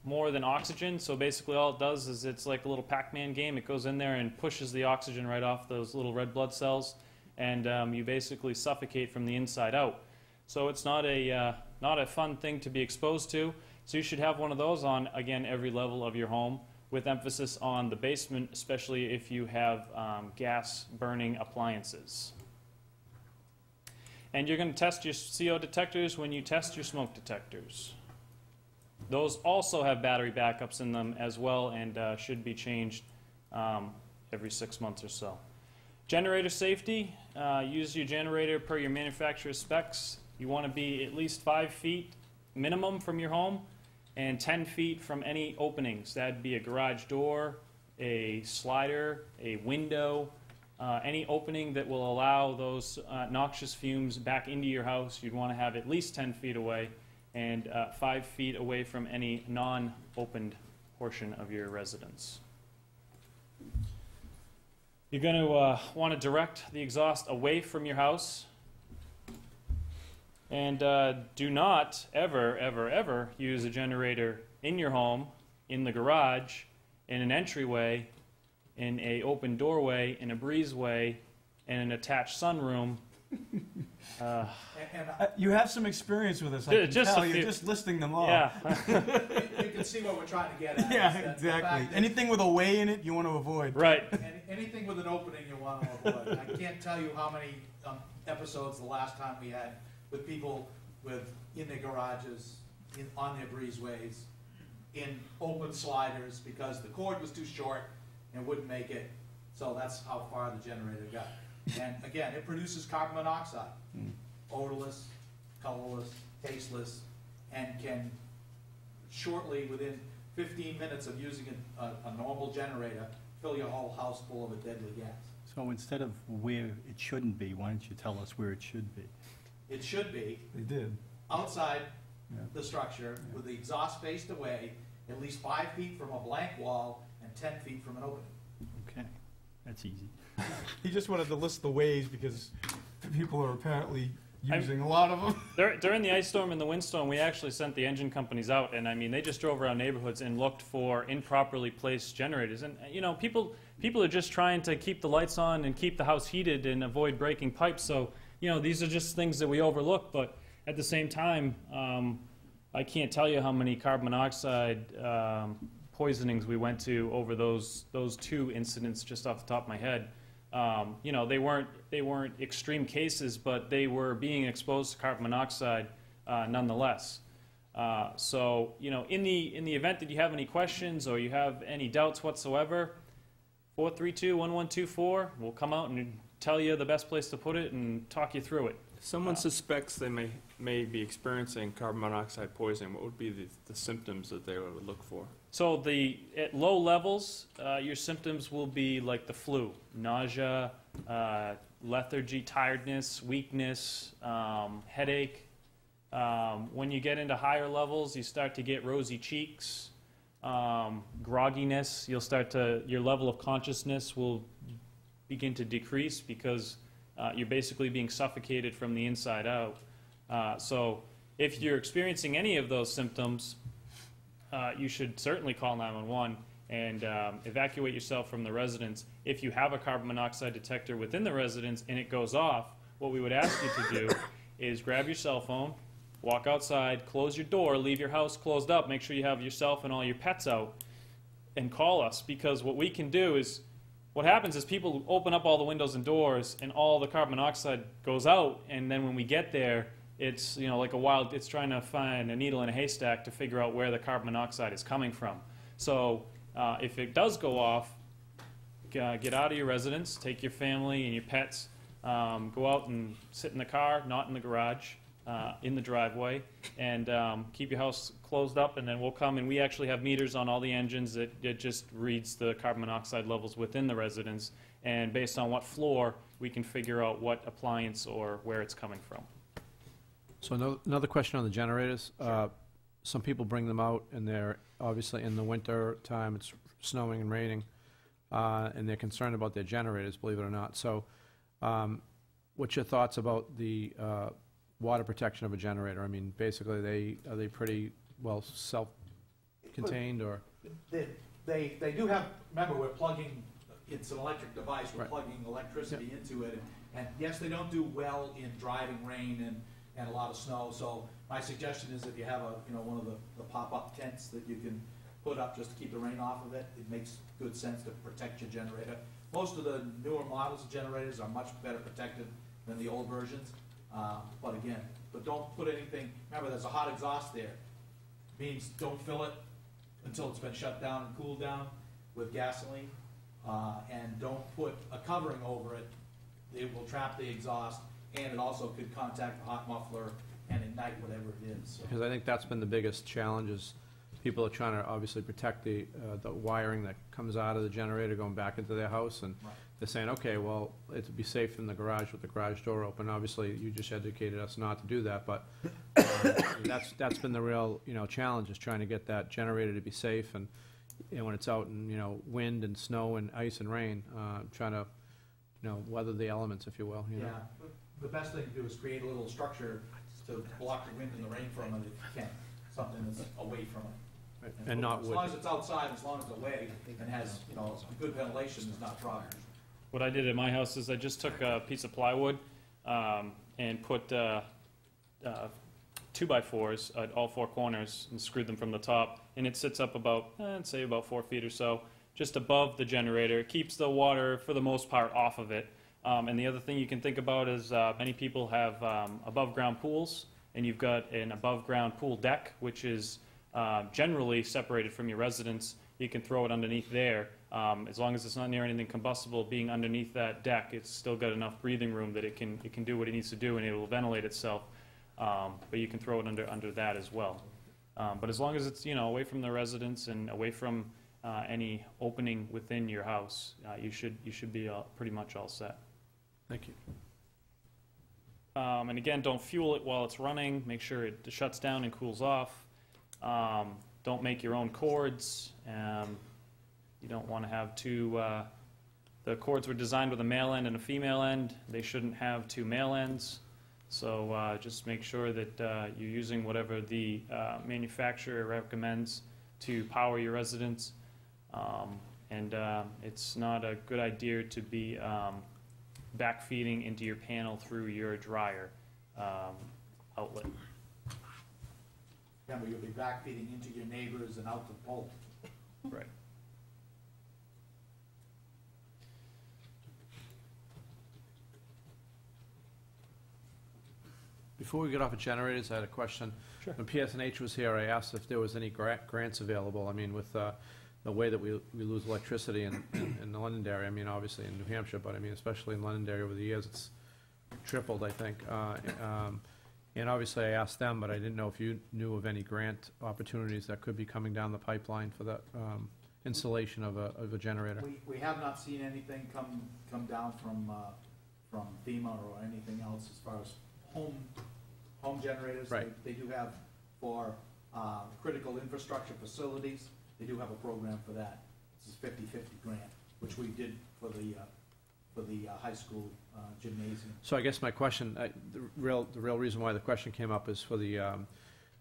more than oxygen. So basically all it does is it's like a little Pac-Man game. It goes in there and pushes the oxygen right off those little red blood cells, and you basically suffocate from the inside out. So it's not a fun thing to be exposed to. So you should have one of those on, again, every level of your home, with emphasis on the basement, especially if you have gas-burning appliances. And you're going to test your CO detectors when you test your smoke detectors. Those also have battery backups in them as well, and should be changed every 6 months or so. Generator safety, use your generator per your manufacturer's specs. You want to be at least 5 feet minimum from your home and 10 feet from any openings. That'd be a garage door, a slider, a window, Any opening that will allow those noxious fumes back into your house, you'd want to have at least 10 feet away and 5 feet away from any non-opened portion of your residence. You're going to want to direct the exhaust away from your house. And do not ever, ever, ever use a generator in your home, in the garage, in an entryway, in an open doorway, in a breezeway, in an attached sunroom. You have some experience with this, I can Just tell. a You're few. just listing them all. Yeah. You can see what we're trying to get at. Yeah, is that the exactly. fact that Anything with a way in it, you want to avoid. Right. anything with an opening you want to avoid. I can't tell you how many episodes the last time we had with people in their garages, on their breezeways, in open sliders because the cord was too short and wouldn't make it. So that's how far the generator got. And again, it produces carbon monoxide, odorless, colorless, tasteless, and can shortly, within 15 minutes of using a normal generator, fill your whole house full of a deadly gas. So instead of where it shouldn't be, why don't you tell us where it should be? It should be They did. outside Yeah. the structure with the exhaust faced away, at least 5 feet from a blank wall and 10 feet from an opening. Okay, that's easy. He just wanted to list the ways because people are apparently using a lot of them. During the ice storm and the windstorm, we actually sent the engine companies out, and I mean, they just drove around neighborhoods and looked for improperly placed generators. And you know, people are just trying to keep the lights on and keep the house heated and avoid breaking pipes. So you know, these are just things that we overlook. But at the same time, I can't tell you how many carbon monoxide poisonings we went to over those two incidents just off the top of my head. You know, they weren't extreme cases, but they were being exposed to carbon monoxide nonetheless. So, you know, in the event that you have any questions or you have any doubts whatsoever, 432-1124, we'll come out and tell you the best place to put it and talk you through it. If someone suspects they may be experiencing carbon monoxide poisoning, what would be the symptoms that they would look for? So at low levels, your symptoms will be like the flu: nausea, lethargy, tiredness, weakness, headache. When you get into higher levels, you start to get rosy cheeks, grogginess. Your level of consciousness will begin to decrease because you're basically being suffocated from the inside out. So if you're experiencing any of those symptoms, you should certainly call 911 and evacuate yourself from the residence. If you have a carbon monoxide detector within the residence and it goes off, what we would ask you to do is grab your cell phone, walk outside, close your door, leave your house closed up, make sure you have yourself and all your pets out, and call us. Because what we can do is, what happens is people open up all the windows and doors and all the carbon monoxide goes out, and then when we get there, it's, you know, like it's trying to find a needle in a haystack to figure out where the carbon monoxide is coming from. So if it does go off, get out of your residence, take your family and your pets, go out and sit in the car, not in the garage, in the driveway, and keep your house closed up, and then we'll come, and we actually have meters on all the engines that just reads the carbon monoxide levels within the residence, and based on what floor, we can figure out what appliance or where it's coming from. So another question on the generators. Some people bring them out, and they're obviously in the winter time, it's snowing and raining, and they're concerned about their generators, believe it or not. So what's your thoughts about the water protection of a generator? I mean, basically, are they pretty well self-contained, or? They do have, remember, we're plugging, it's an electric device, we're Right. plugging electricity into it. And yes, they don't do well in driving rain and a lot of snow. So my suggestion is if you have one of the pop-up tents that you can put up just to keep the rain off of it, it makes good sense to protect your generator. Most of the newer models of generators are much better protected than the old versions. But don't put anything, remember there's a hot exhaust there. Means don't fill it until it's been shut down and cooled down with gasoline. And don't put a covering over it. It will trap the exhaust, and it also could contact the hot muffler and ignite whatever it is. So. Because I think that's been the biggest challenge is people are trying to obviously protect the wiring that comes out of the generator going back into their house, and Right. they're saying, okay, well, it'd be safe in the garage with the garage door open. Obviously, you just educated us not to do that, but that's been the real, challenge, is trying to get that generator to be safe, and when it's out in, wind and snow and ice and rain, trying to, weather the elements, if you will, Yeah, the best thing to do is create a little structure to block the wind and the rain from it if you can, something that's away from it. And not As wood. long as it's outside, as long as it's away and has, good ventilation, is not a problem. What I did at my house is I just took a piece of plywood and put 2x4s at all four corners and screwed them from the top, and it sits up about, I'd say about 4 feet or so, just above the generator. It keeps the water, for the most part, off of it. And the other thing you can think about is many people have above-ground pools, and you've got an above-ground pool deck, which is generally separated from your residence. You can throw it underneath there. As long as it's not near anything combustible, being underneath that deck, it's still got enough breathing room that it can do what it needs to do, and it will ventilate itself. But you can throw it under that as well. But as long as it's away from the residence and away from any opening within your house, you should be pretty much all set. Thank you. And again, don't fuel it while it's running. Make sure it shuts down and cools off. Don't make your own cords. You don't want to have two. The cords were designed with a male end and a female end. They shouldn't have two male ends. So just make sure that you're using whatever the manufacturer recommends to power your residence. And it's not a good idea to be backfeeding into your panel through your dryer outlet. Remember, you'll be backfeeding into your neighbors and out the pole. Right. Before we get off of generators, I had a question. Sure. When PSNH was here, I asked if there was any grants available. I mean, with the way that we lose electricity in Londonderry, I mean, obviously in New Hampshire, but I mean, especially in Londonderry over the years, it's tripled, I think. And obviously I asked them, but I didn't know if you knew of any grant opportunities that could be coming down the pipeline for that installation of a generator. We have not seen anything come down from FEMA or anything else as far as home generators. Right. They do have for critical infrastructure facilities, they do have a program for that. This is 50/50 grant, which we did for the high school gymnasium. So I guess my question, the real reason why the question came up is for the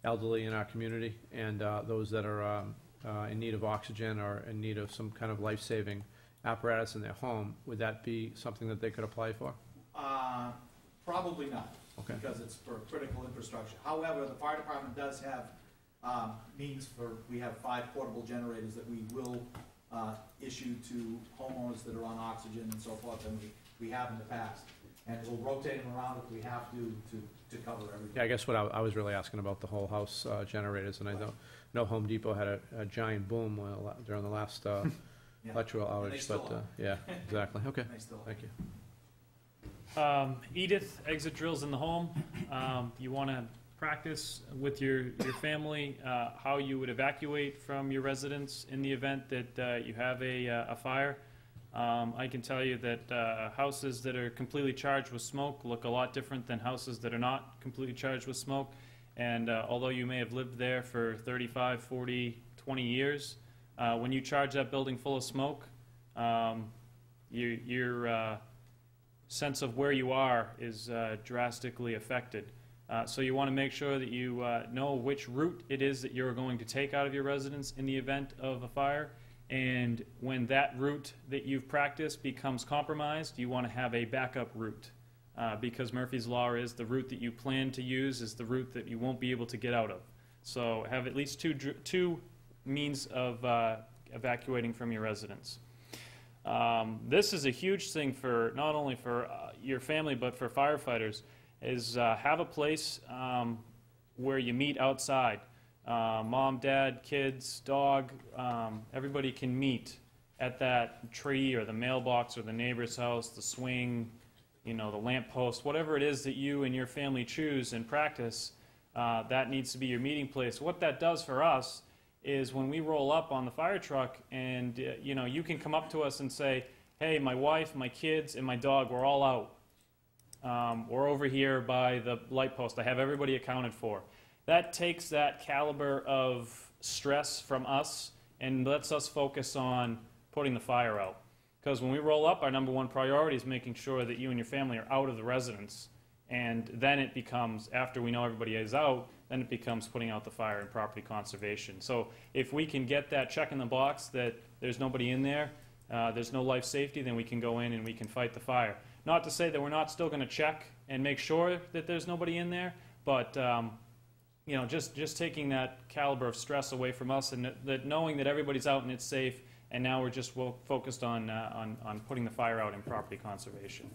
elderly in our community and those that are in need of oxygen or in need of some kind of life-saving apparatus in their home. Would that be something that they could apply for? Probably not. Okay. Because it's for critical infrastructure. However, the fire department does have means we have 5 portable generators that we will issue to homeowners that are on oxygen and so forth, and we have in the past. And we'll rotate them around if we have to cover everything. Yeah, I guess what I was really asking about the whole house generators, and I know Home Depot had a giant boom during the last electrical And they outage, still but are. yeah, exactly. Okay, They still thank you. Edith, exit drills in the home. You want to practice with your family how you would evacuate from your residence in the event that you have a fire. I can tell you that houses that are completely charged with smoke look a lot different than houses that are not completely charged with smoke. And although you may have lived there for 35, 40, 20 years, when you charge that building full of smoke, your sense of where you are is drastically affected. So you want to make sure that you know which route it is that you're going to take out of your residence in the event of a fire. And when that route that you've practiced becomes compromised, you want to have a backup route. Because Murphy's Law is the route that you plan to use is the route that you won't be able to get out of. So have at least two means of evacuating from your residence. This is a huge thing for not only for your family but for firefighters, is have a place where you meet outside. Mom, dad, kids, dog, everybody can meet at that tree or the mailbox or the neighbor's house, the swing, the lamppost, whatever it is that you and your family choose and practice, that needs to be your meeting place. What that does for us is when we roll up on the fire truck and, you can come up to us and say, hey, my wife, my kids, and my dog, we're all out. We're over here by the light post. I have everybody accounted for. That takes that caliber of stress from us and lets us focus on putting the fire out. Because when we roll up, our number one priority is making sure that you and your family are out of the residence. And then it becomes, after we know everybody is out, then it becomes putting out the fire and property conservation. So if we can get that check in the box that there's nobody in there, there's no life safety, then we can go in and we can fight the fire. Not to say that we're not still going to check and make sure that there's nobody in there, but just taking that caliber of stress away from us, and that knowing that everybody's out and it's safe, and now we're just focused on putting the fire out in property conservation.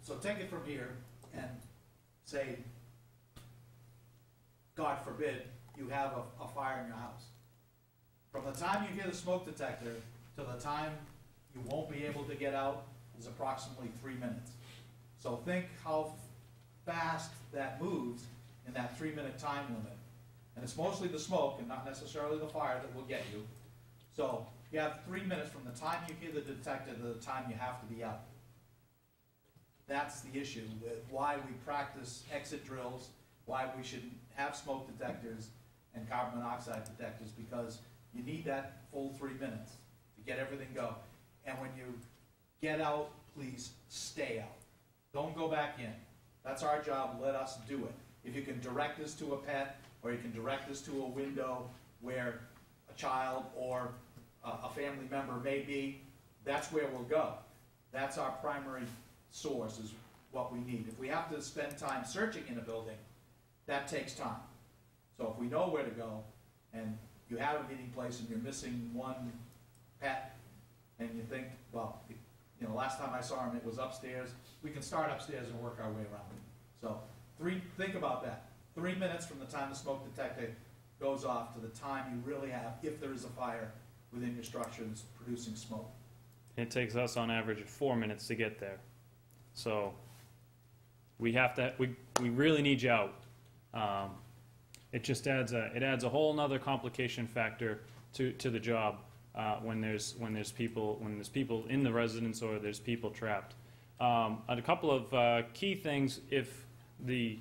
So take it from here and say, God forbid, you have a fire in your house. From the time you get a smoke detector to the time you won't be able to get out is approximately 3 minutes. So think how fast that moves in that 3-minute time limit. And it's mostly the smoke and not necessarily the fire that will get you. So you have 3 minutes from the time you hear the detector to the time you have to be out. That's the issue with why we practice exit drills, why we should have smoke detectors and carbon monoxide detectors, because you need that full 3 minutes to get everything go. And when you get out, please stay out. Don't go back in. That's our job. Let us do it. If you can direct us to a pet, or you can direct us to a window where a child or a family member may be, that's where we'll go. That's our primary source, is what we need. If we have to spend time searching in a building, that takes time. So if we know where to go, and you have a meeting place and you're missing one pet, and you think, well, last time I saw him it was upstairs, we can start upstairs and work our way around it. So think about that. 3 minutes from the time the smoke detector goes off to the time you really have, if there is a fire within your structure that's producing smoke. It takes us on average 4 minutes to get there. So we really need you out. It just adds a whole nother complication factor to the job when there's people in the residence or there's people trapped. A couple of key things: if the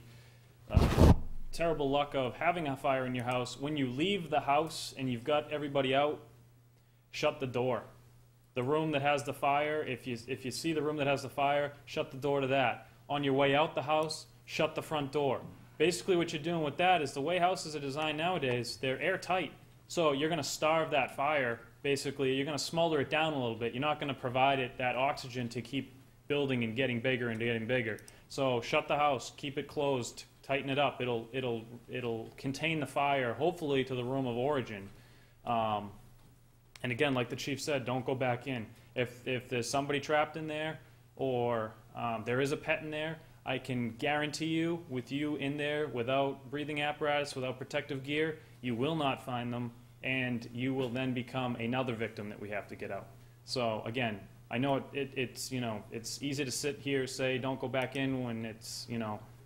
terrible luck of having a fire in your house, when you leave the house and you've got everybody out, shut the door. The room that has the fire, if you see the room that has the fire, shut the door to that. On your way out the house, shut the front door. Basically what you're doing with that is, the way houses are designed nowadays, they're airtight. So you're going to starve that fire. Basically, you're going to smolder it down a little bit. You're not going to provide it that oxygen to keep building and getting bigger and getting bigger. So shut the house, keep it closed, tighten it up. It'll contain the fire, hopefully, to the room of origin. And again, like the chief said, don't go back in. If there's somebody trapped in there, or there is a pet in there, I can guarantee you, with you in there without breathing apparatus, without protective gear, you will not find them, and you will then become another victim that we have to get out. So again, I know it's easy to sit here and say don't go back in when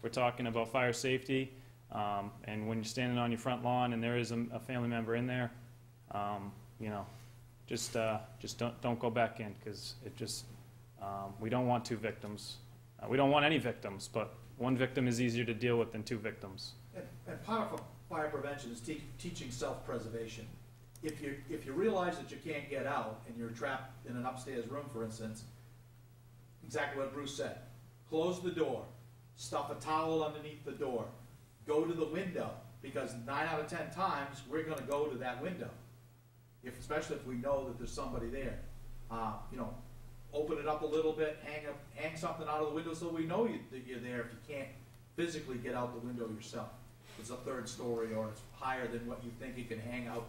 we're talking about fire safety, and when you're standing on your front lawn and there is a family member in there, just don't go back in, because we don't want two victims. We don't want any victims, but one victim is easier to deal with than two victims. And part of fire prevention is teaching self-preservation. If you realize that you can't get out and you're trapped in an upstairs room, for instance, exactly what Bruce said. Close the door. Stuff a towel underneath the door. Go to the window, because 9 out of 10 times we're going to go to that window, especially if we know that there's somebody there. Open it up a little bit, hang something out of the window so we know that you're there if you can't physically get out the window yourself. It's a third story or it's higher than what you think you can hang out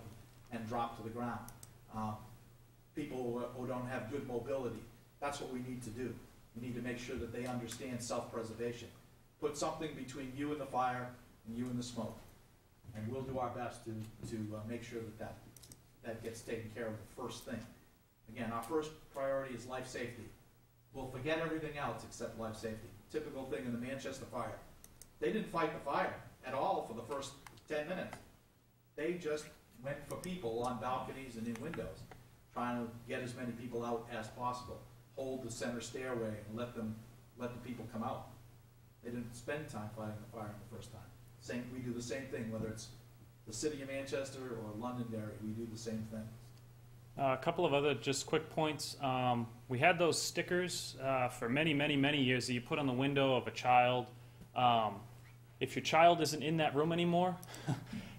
and drop to the ground. People who don't have good mobility, that's what we need to do. We need to make sure that they understand self-preservation. Put something between you and the fire and you and the smoke. And we'll do our best to make sure that gets taken care of the first thing. Again, our first priority is life safety. We'll forget everything else except life safety. Typical thing in the Manchester fire. They didn't fight the fire at all for the first 10 minutes. They just went for people on balconies and in windows, trying to get as many people out as possible. Hold the center stairway and let the people come out. They didn't spend time fighting the fire the first time. We do the same thing, whether it's the city of Manchester or Londonderry, we do the same thing. A couple of other just quick points. We had those stickers for many, many, many years that you put on the window of a child. If your child isn't in that room anymore,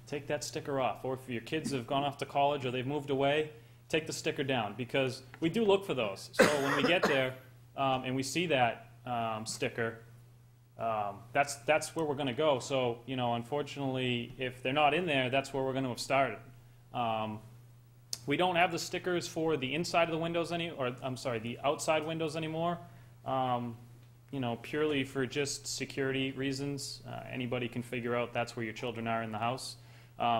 take that sticker off. Or if your kids have gone off to college or they've moved away, take the sticker down, because we do look for those. So when we get there and we see that sticker, that's where we're going to go. So, you know, unfortunately, if they're not in there, that's where we're going to have started. We don't have the stickers for the inside of the windows the outside windows anymore. You know, purely for just security reasons. Anybody can figure out that's where your children are in the house.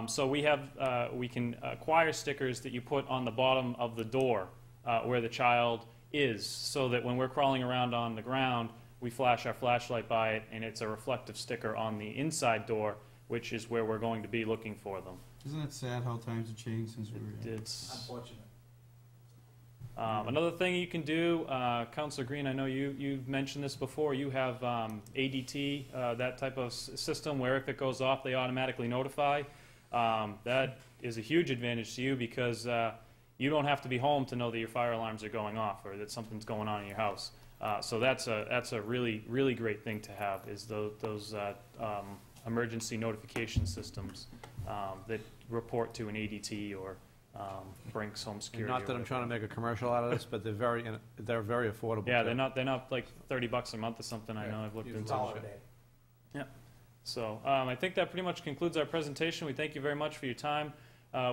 So we can acquire stickers that you put on the bottom of the door where the child is, so that when we're crawling around on the ground, we flash our flashlight by it, and it's a reflective sticker on the inside door, which is where we're going to be looking for them. Isn't it sad how times have changed since we were... It's Unfortunate. another thing you can do, Councilor Green, I know you've mentioned this before, you have ADT, that type of system where if it goes off, they automatically notify. That is a huge advantage to you, because you don't have to be home to know that your fire alarms are going off or that something's going on in your house. So that's a really, really great thing to have, is those emergency notification systems that report to an ADT or Brinks Home And Security. not that I'm trying to make a commercial out of this, but they're very affordable. Yeah, too. they're not like $30 a month or something. I know I've looked into $1 a it. day. So I think that pretty much concludes our presentation. We thank you very much for your time.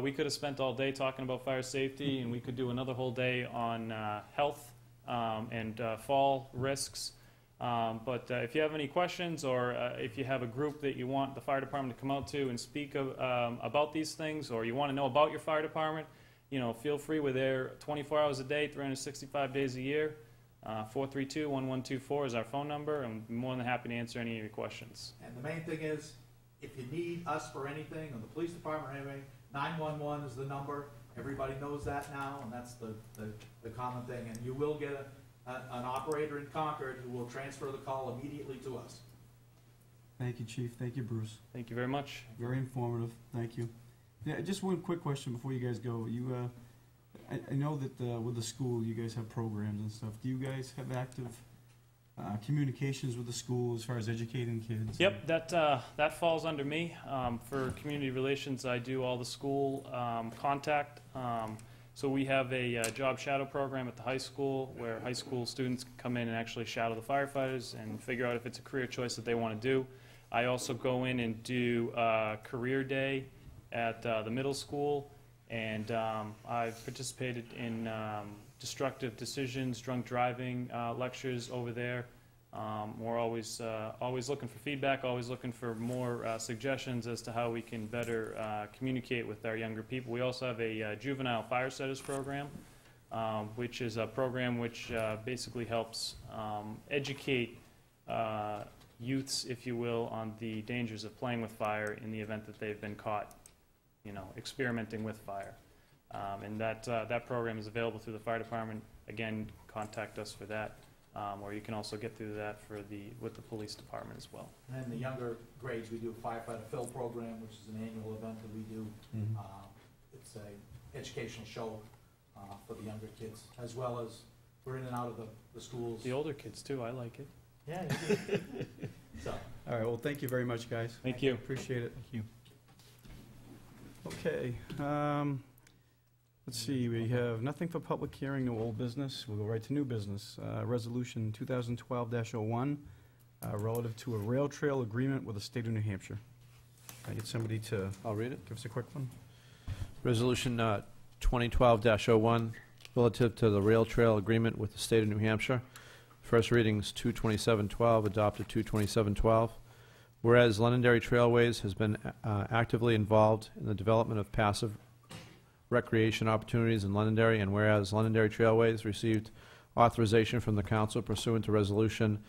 We could have spent all day talking about fire safety, and we could do another whole day on health and fall risks. But if you have any questions, or if you have a group that you want the fire department to come out to and speak about these things, or you want to know about your fire department, you know, feel free. We're there 24 hours a day, 365 days a year. 432-1124 is our phone number, and we're more than happy to answer any of your questions. And the main thing is, if you need us for anything, or the police department or anything, 911 is the number. Everybody knows that now, and that's the common thing. And you will get an operator in Concord who will transfer the call immediately to us. Thank you, Chief. Thank you, Bruce. Thank you very much. Very informative. Thank you. Yeah, just one quick question before you guys go. I know that with the school, you guys have programs and stuff. Do you guys have active communications with the school as far as educating kids? Yep, that falls under me. For community relations, I do all the school contact. So we have a job shadow program at the high school, where high school students can come in and actually shadow the firefighters and figure out if it's a career choice that they want to do. I also go in and do career day at the middle school, and I've participated in destructive decisions, drunk driving lectures over there. We're always looking for feedback, always looking for more suggestions as to how we can better communicate with our younger people. We also have a juvenile fire setters program, which is a program which basically helps educate youths, if you will, on the dangers of playing with fire in the event that they've been caught, you know, experimenting with fire. And that program is available through the fire department. Again, contact us for that. Or you can also get through that with the police department as well. And in the younger grades, we do a firefighter fill program, which is an annual event that we do. Mhm. It's a educational show for the younger kids, as well as we're in and out of the schools. The older kids too, I like it. Yeah. So, All right, well, thank you very much, guys. Thank you. Appreciate it. Thank you. Okay, let's see, we have nothing for public hearing, no old business. We'll go right to new business. Resolution 2012-01, relative to a rail trail agreement with the state of New Hampshire. Can I get somebody to I'll read it. give us a quick one? Resolution 2012-01, relative to the rail trail agreement with the state of New Hampshire. First readings 2/27/12, adopted 2/27/12. Whereas Londonderry Trailways has been actively involved in the development of passive recreation opportunities in Londonderry, and whereas Londonderry Trailways received authorization from the council pursuant to Resolution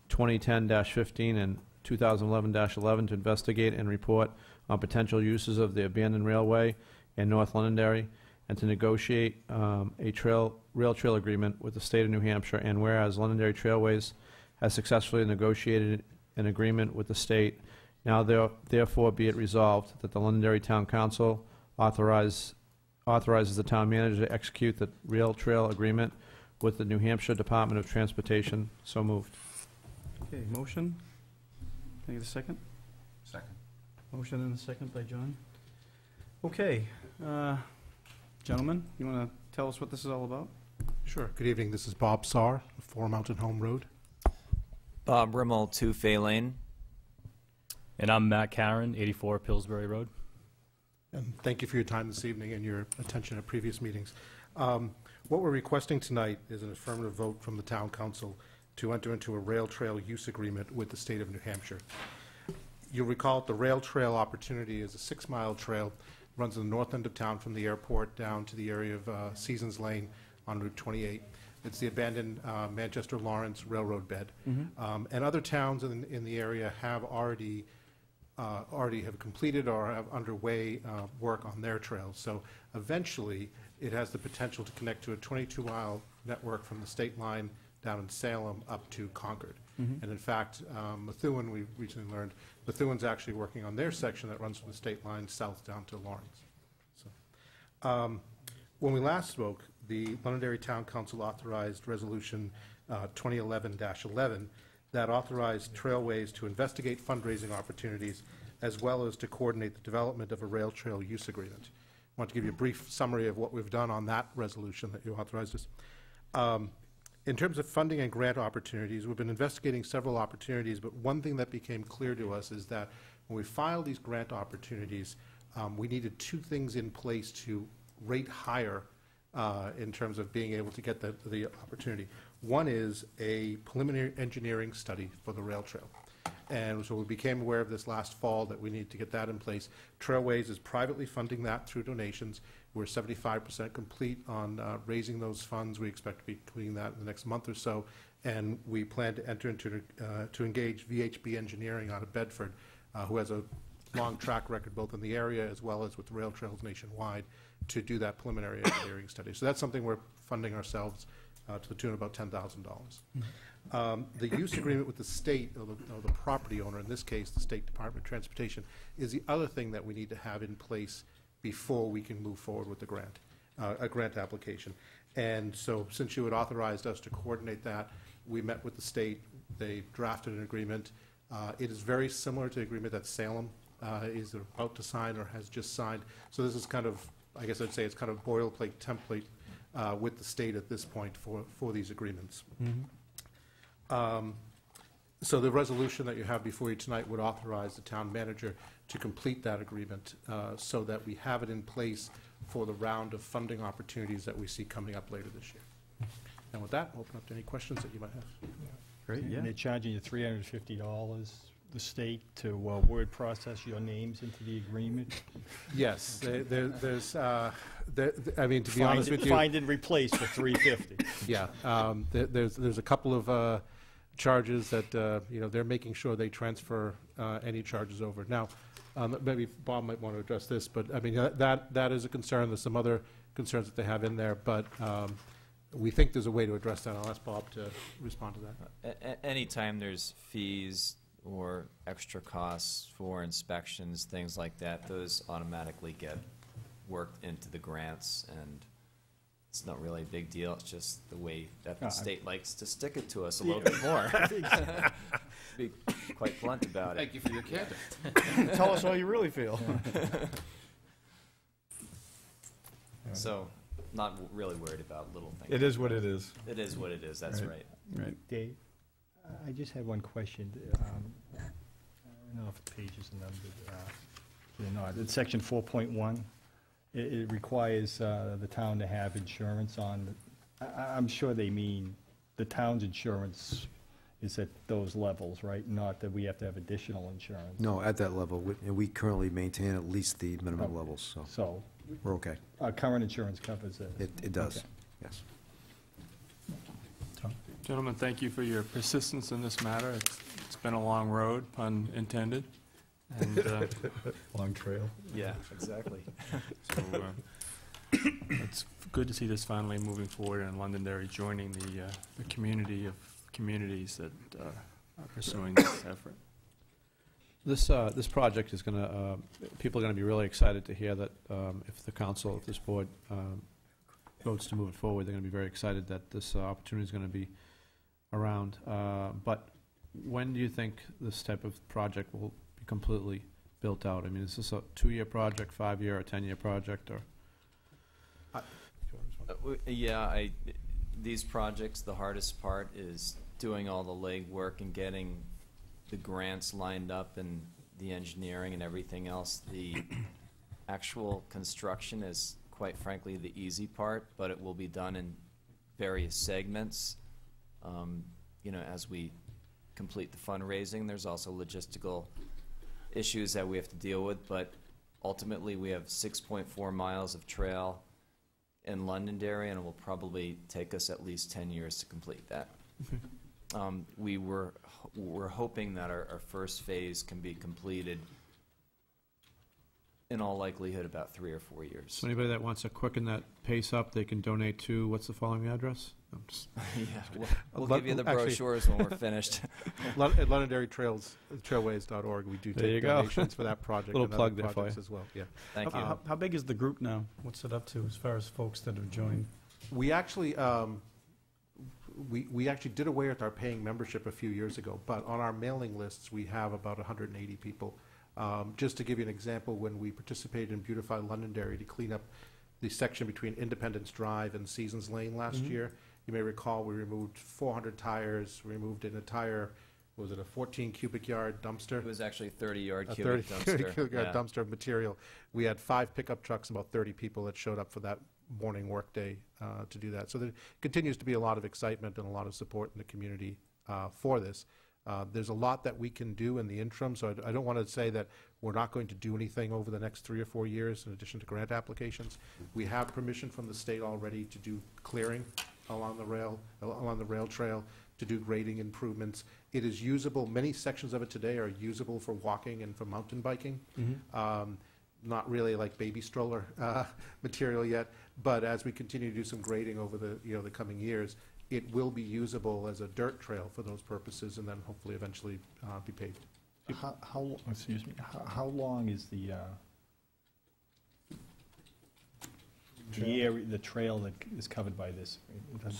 2010-15 and 2011-11 to investigate and report on potential uses of the abandoned railway in North Londonderry, and to negotiate a rail trail agreement with the state of New Hampshire, and whereas Londonderry Trailways has successfully negotiated an agreement with the state, now therefore be it resolved that the Londonderry Town Council authorizes the town manager to execute the rail trail agreement with the New Hampshire Department of Transportation. So moved. Okay, motion? Can I get a second? Second. Motion and a second by John. Okay, gentlemen, you want to tell us what this is all about? Sure. Good evening. This is Bob Sarr, 4 Mountain Home Road. Bob Rimmel, 2 Fay Lane. And I'm Matt Karen, 84 Pillsbury Road. And thank you for your time this evening and your attention at previous meetings. What we're requesting tonight is an affirmative vote from the Town Council to enter into a rail trail use agreement with the state of New Hampshire. You'll recall the rail trail opportunity is a 6-mile trail, runs in the north end of town from the airport down to the area of Seasons Lane on Route 28. It's the abandoned Manchester-Lawrence Railroad bed. And other towns in the area have already have completed or have underway work on their trails. So eventually, it has the potential to connect to a 22-mile network from the state line down in Salem up to Concord. And in fact, Methuen, we recently learned, Methuen's actually working on their section that runs from the state line south down to Lawrence. So, when we last spoke, the Londonderry Town Council authorized Resolution 2011-11 that authorized Trailways to investigate fundraising opportunities as well as to coordinate the development of a rail trail use agreement. I want to give you a brief summary of what we've done on that resolution that you authorized us. In terms of funding and grant opportunities, we've been investigating several opportunities, but one thing that became clear to us is that when we filed these grant opportunities, we needed 2 things in place to rate higher in terms of being able to get the opportunity. One is a preliminary engineering study for the rail trail. And so we became aware of this last fall that we need to get that in place. Trailways is privately funding that through donations. We're 75% complete on raising those funds. We expect to be completing that in the next month or so. And we plan to enter into, to engage VHB Engineering out of Bedford, who has a long track record both in the area as well as with rail trails nationwide, to do that preliminary engineering study. So that's something we're funding ourselves to the tune of about $10,000. The use agreement with the state, or the property owner, in this case, the State Department of Transportation, is the other thing that we need to have in place before we can move forward with the grant, a grant application. And so since you had authorized us to coordinate that, we met with the state. They drafted an agreement. It is very similar to the agreement that Salem is about to sign or has just signed. So this is kind of, I guess I'd say it's kind of boilerplate template with the state at this point for these agreements. So the resolution that you have before you tonight would authorize the town manager to complete that agreement so that we have it in place for the round of funding opportunities that we see coming up later this year. And with that, I'll open up to any questions that you might have. Great, yeah. And they're charging you $350, the state, to word process your names into the agreement? Yes, there's, I mean, to be honest with you. Find and replace for $350. Yeah, there's a couple of charges that, you know, they're making sure they transfer any charges over. Now, maybe Bob might want to address this, but I mean, that is a concern. There's some other concerns that they have in there, but we think there's a way to address that. I'll ask Bob to respond to that. Anytime there's fees or extra costs for inspections, things like that, those automatically get worked into the grants, and it's not really a big deal. It's just the way that the state likes to stick it to us a little bit more. Be quite blunt about it. Thank you for your candor. Tell us how you really feel. So, not really worried about little things. It is what it is. It is what it is, that's right. Right. Dave, I just had one question. I don't know if the page is numbered or not. It's section 4.1. It requires the town to have insurance on, I'm sure they mean the town's insurance is at those levels, right? Not that we have to have additional insurance. No, at that level. We currently maintain at least the minimum levels, so we're okay. Our current insurance covers it? It does, Okay. yes. Gentlemen, thank you for your persistence in this matter. It's been a long road, pun intended. And Long trail. Yeah, exactly. so it's good to see this finally moving forward and Londonderry joining the community of communities that are pursuing this effort. This project is going to, people are going to be really excited to hear that if the council, if this board votes to move it forward, they're going to be very excited that this opportunity is going to be around. But when do you think this type of project will be completely built out? I mean, is this a 2-year project, 5-year, or 10-year project, or? Yeah, these projects, the hardest part is doing all the legwork and getting the grants lined up and the engineering and everything else. The actual construction is, quite frankly, the easy part, but it will be done in various segments. You know, as we complete the fundraising, there's also logistical issues that we have to deal with, but ultimately we have 6.4 miles of trail in Londonderry, and it will probably take us at least 10 years to complete that. We're hoping that our first phase can be completed in all likelihood about 3 or 4 years. So anybody that wants to quicken that pace up, they can donate to, what's the following address? Yeah, we'll give you the brochures when we're finished. At Londonderry Trailways.org, we do There you take go. donations for that project. Little and plug other there for projects you. as well. Yeah. Thank you. How big is the group now? What's it up to as far as folks that have joined? We actually we actually did away with our paying membership a few years ago, but on our mailing lists we have about 180 people. Just to give you an example, when we participated in Beautify Londonderry to clean up the section between Independence Drive and Seasons Lane last year, you may recall we removed 400 tires, removed an entire, was it a 14 cubic yard dumpster? It was actually a 30-yard A cubic 30 dumpster. cubic yard Yeah. dumpster of material. We had 5 pickup trucks and about 30 people that showed up for that morning workday to do that. So there continues to be a lot of excitement and a lot of support in the community for this. There's a lot that we can do in the interim, so I don't want to say that we're not going to do anything over the next 3 or 4 years in addition to grant applications. We have permission from the state already to do clearing along the rail trail, to do grading improvements. It is usable. Many sections of it today are usable for walking and for mountain biking. Not really like baby stroller material yet, but as we continue to do some grading over the coming years, it will be usable as a dirt trail for those purposes, and then hopefully eventually be paved. Excuse me, how long is the area, the trail that is covered by this,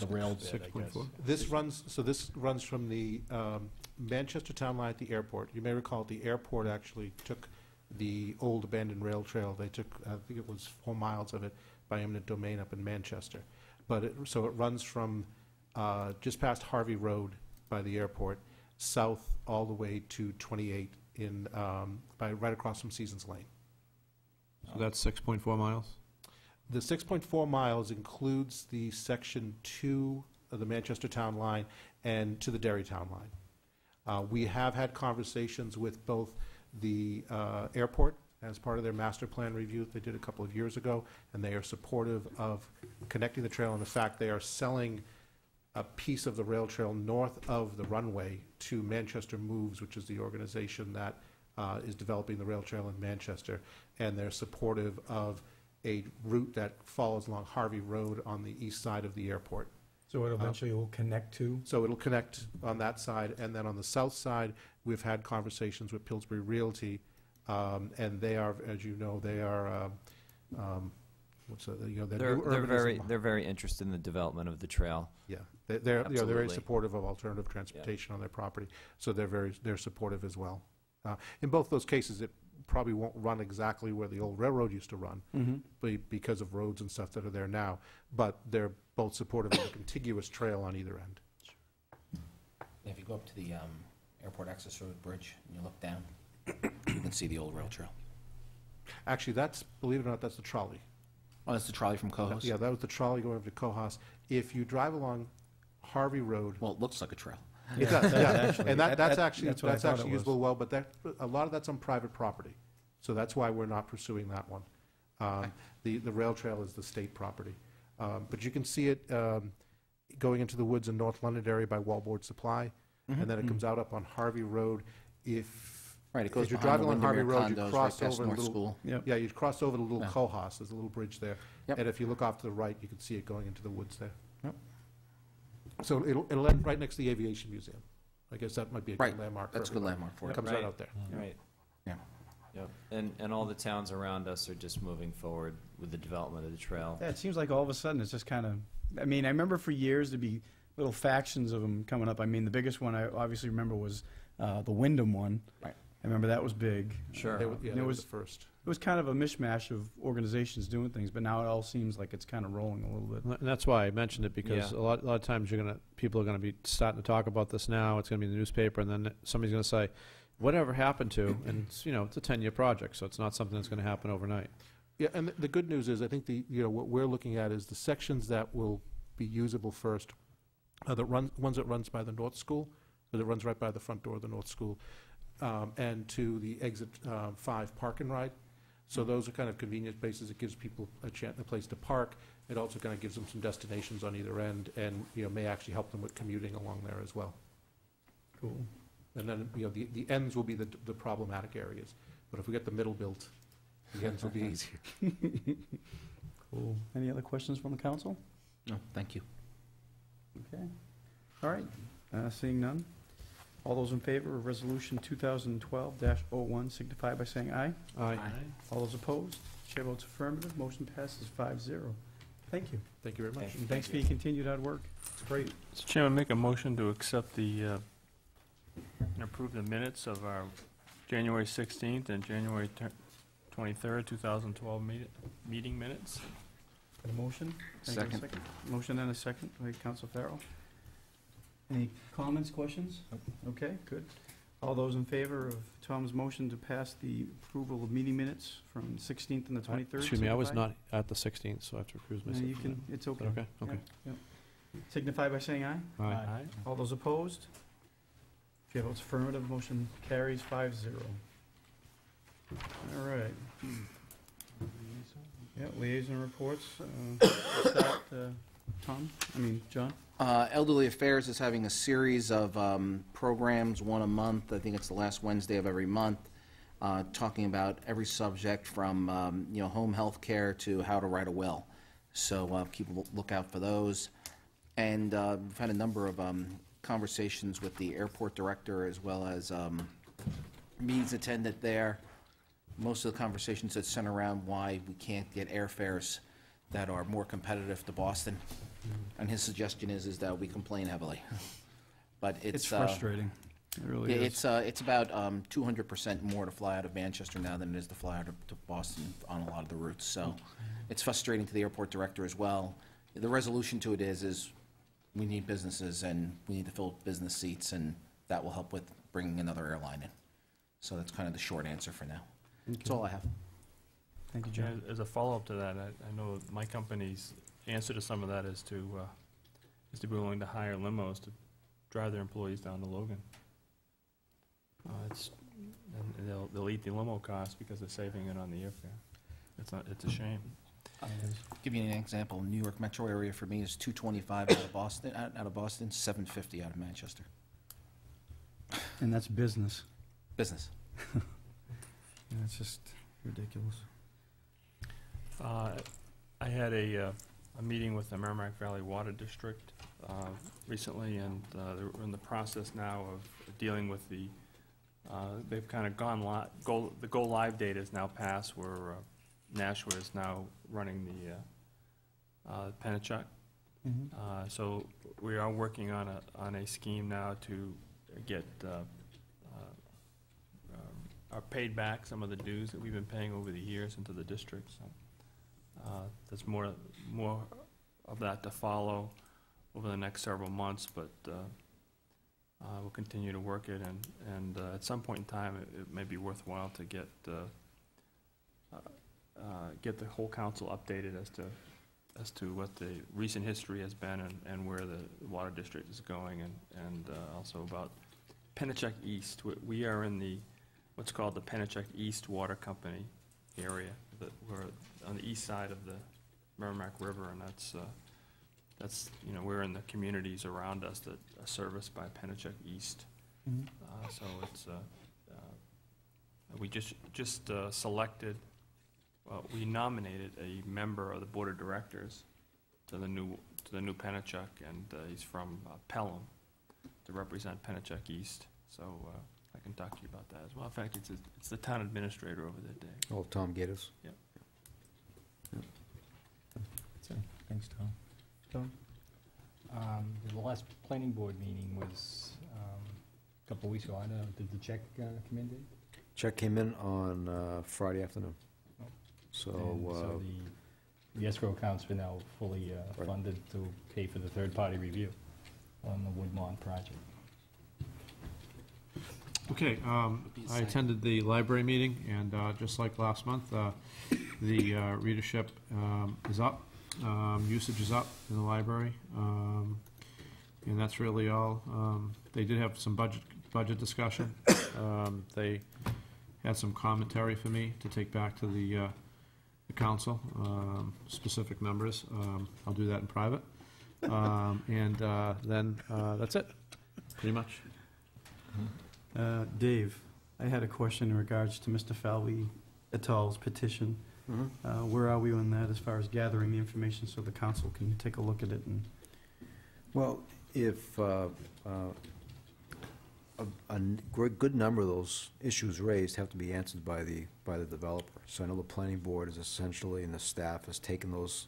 the rail bed, I guess? 6.4. This runs from the Manchester Town Line at the airport. You may recall the airport actually took the old abandoned rail trail. They took, I think it was 4 miles of it by eminent domain up in Manchester. But so it runs from just past Harvey Road by the airport, south all the way to 28 in right across from Seasons Lane. So that's 6.4 miles? The 6.4 miles includes the section 2 of the Manchester Town Line and to the Derry Town Line. We have had conversations with both the airport as part of their master plan review they did a couple of years ago, and they are supportive of connecting the trail. And in fact, they are selling a piece of the rail trail north of the runway to Manchester Moves, which is the organization that is developing the rail trail in Manchester. And they're supportive of a route that follows along Harvey Road on the east side of the airport. So it eventually will connect to? So it'll connect on that side, and then on the south side, we've had conversations with Pillsbury Realty, and they are, as you know, they are, They're very interested in the development of the trail. Yeah, they're very Absolutely. supportive of alternative transportation on their property, so they're supportive as well. In both those cases, it probably won't run exactly where the old railroad used to run, because of roads and stuff that are there now, but they're both supportive of a contiguous trail on either end. If you go up to the airport access road bridge and you look down, you can see the old rail trail. Actually, believe it or not, that's the trolley. Oh, that's the trolley from Cohoes? Yeah, that was the trolley going over to Cohoes. If you drive along Harvey Road. Well, it looks like a trail. It does, yeah. And that's actually that's what I thought it was. usable well, but a lot of that's on private property. So that's why we're not pursuing that one. The rail trail is the state property. But you can see it, going into the woods in North Londonderry by Wallboard Supply, and then it comes out up on Harvey Road. Right, it goes As you're behind the driving on Harvey Windermere Road, you condos, cross right past over a North little. School. Yep. Yeah, you'd cross over the little Yeah. Cohos, there's a little bridge there. Yep. And if you look off to the right, you can see it going into the woods there. Yep. So it'll end right next to the Aviation Museum. I guess that might be a Right, good landmark for that's a good everybody. landmark for It it. comes right out there. Right. Yeah. Yep. And all the towns around us are just moving forward with the development of the trail. Yeah, it seems like all of a sudden it's just kind of, I mean, I remember for years there'd be little factions of them coming up. I mean, the biggest one I obviously remember was the Wyndham one. Right. I remember that was big. Sure. They were- Yeah, And they it were was the first. It was kind of a mishmash of organizations doing things, but now it all seems like it's kind of rolling a little bit. And that's why I mentioned it, because Yeah. a lot of times people are gonna be starting to talk about this now, it's gonna be in the newspaper, and then somebody's gonna say, whatever happened to, and it's, it's a 10-year project, so it's not something that's gonna happen overnight. Yeah, and the good news is, I think what we're looking at is the sections that will be usable first are the ones that runs by the North School, so that runs right by the front door of the North School, and to the exit 5 park and ride. So those are kind of convenient places. It gives people a place to park. It also kind of gives them some destinations on either end, and may actually help them with commuting along there as well. Cool. And then the ends will be the problematic areas. But if we get the middle built, the ends will be easier. Cool. Any other questions from the council? No, thank you. Okay. All right. Seeing none. All those in favor of Resolution 2012-01 signify by saying aye. Aye. All those opposed? Chair votes affirmative. Motion passes 5-0. Thank you. Thank you very much. And thanks for your continued hard work. It's great. Mr. Chairman, make a motion to accept and approve the minutes of our January 16th and January 23rd, 2012 meeting minutes. Got a motion? Can I get a Second. Motion and a second by Council Farrell. Any comments, questions? Okay, good. All those in favor of Tom's motion to pass the approval of meeting minutes from 16th and the 23rd? Excuse me, I was signify? not at the 16th, so I have to recuse No, myself. you from can, it's that. okay. Is that okay? Okay. Yep, yep. Signify by saying aye. Aye. All those opposed? Chair votes affirmative, motion carries 5-0. All right. Yeah, liaison reports. Start, John? Elderly Affairs is having a series of programs, one a month. I think it's the last Wednesday of every month, talking about every subject from home health care to how to write a will. So keep a lookout for those. And we've had a number of conversations with the airport director as well as meetings attended there. Most of the conversations that center around why we can't get airfares that are more competitive to Boston. And his suggestion is that we complain heavily. But It's frustrating. It really is. it's about 200% more to fly out of Manchester now than it is to fly out to Boston on a lot of the routes. So it's frustrating to the airport director as well. The resolution to it is we need businesses and we need to fill business seats, and that will help with bringing another airline in. So that's kind of the short answer for now. That's all I have. Thank you, John. As a follow-up to that, I know my company's answer to some of that is to be willing to hire limos to drive their employees down to Logan. And they'll eat the limo cost because they're saving it on the airfare. It's a shame. Give you an example. New York metro area for me is $225 out of Boston, $750 out of Manchester. And that's business. Business. Yeah, it's just ridiculous. I had a meeting with the Merrimack Valley Water District recently, and they're in the process now of dealing with they've kind of the go live date is now passed, where Nashua is now running the Pennachuck. So we are working on a scheme now to get paid back some of the dues that we've been paying over the years into the district. So there's more of that to follow over the next several months, but we'll continue to work it, and at some point in time, it may be worthwhile to get the whole council updated as to what the recent history has been and where the water district is going, and also about Pennachuck East. We are in what's called the Pennachuck East Water Company area. We're on the east side of the Merrimack River, and that's That's, we're in the communities around us that are serviced by Pennachuck East. Mhm. So it's, we just selected, we nominated a member of the Board of Directors to the new Pennachuck, and he's from Pelham to represent Pennachuck East. So I can talk to you about that as well. In fact, it's the town administrator over there, Dave. Oh, Tom Gatos? Yep. Thanks, Tom. Tom? The last planning board meeting was a couple of weeks ago. I don't know, did the check come in, Dave? Check came in on Friday afternoon. Oh. So, So the escrow accounts are now fully Right. funded to pay for the third-party review on the Woodmont project. Okay, I attended the library meeting, and just like last month, the readership is up, usage is up in the library, and that's really all. They did have some budget discussion. They had some commentary for me to take back to the council, specific numbers. I'll do that in private. And then that's it, pretty much. Dave, I had a question in regards to Mr. Falvey et al.'s petition. Where are we on that as far as gathering the information so the council can take a look at it? And well, if a good number of those issues raised have to be answered by the developer. So I know the planning board is essentially, and the staff has taken those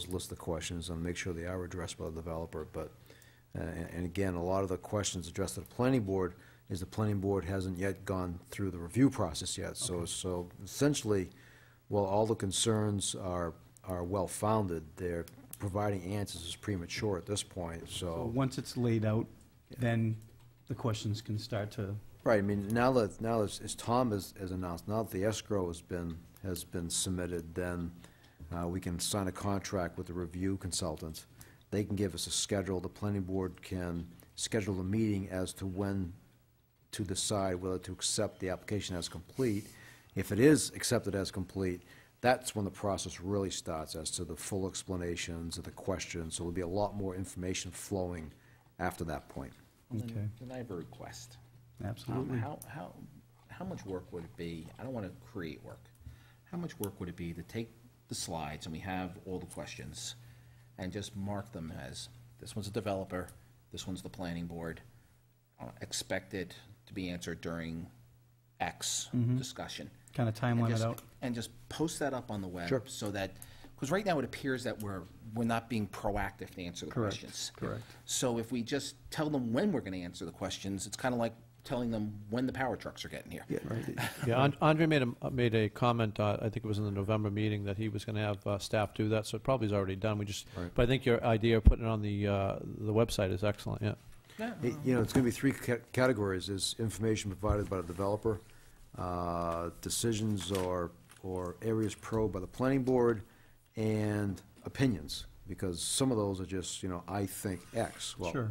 list of questions and make sure they are addressed by the developer. But and again, a lot of the questions addressed to the planning board is the planning board hasn't yet gone through the review process yet. So so essentially, while all the concerns are well-founded, they're providing answers is premature at this point. so once it's laid out, then the questions can start to... Right, I mean, now as Tom has announced, now that the escrow has been submitted, then we can sign a contract with the review consultant. They can give us a schedule. The planning board can schedule a meeting as to when to decide whether to accept the application as complete. If it is accepted as complete, that's when the process really starts as to the full explanations of the questions. So there'll be a lot more information flowing after that point. Okay. Then I have a request. Absolutely. How much work would it be, I don't want to create work, how much work would it be to take the slides, and we have all the questions, and just mark them as, this one's a developer, this one's the planning board, expected to be answered during X discussion. Kind of time limit out. And just post that up on the web. Sure. So that, because right now it appears that we're not being proactive to answer the Correct. questions. Correct. So if we just tell them when we're going to answer the questions, it's kind of like telling them when the power trucks are getting here. Yeah, Yeah, Andre made a comment, I think it was in the November meeting, that he was going to have staff do that, so it probably is already done. Right. But I think your idea of putting it on the website is excellent, yeah. It's going to be three categories. Is information provided by the developer, decisions or areas probed by the planning board, and opinions, because some of those are just, I think X. Well, Sure.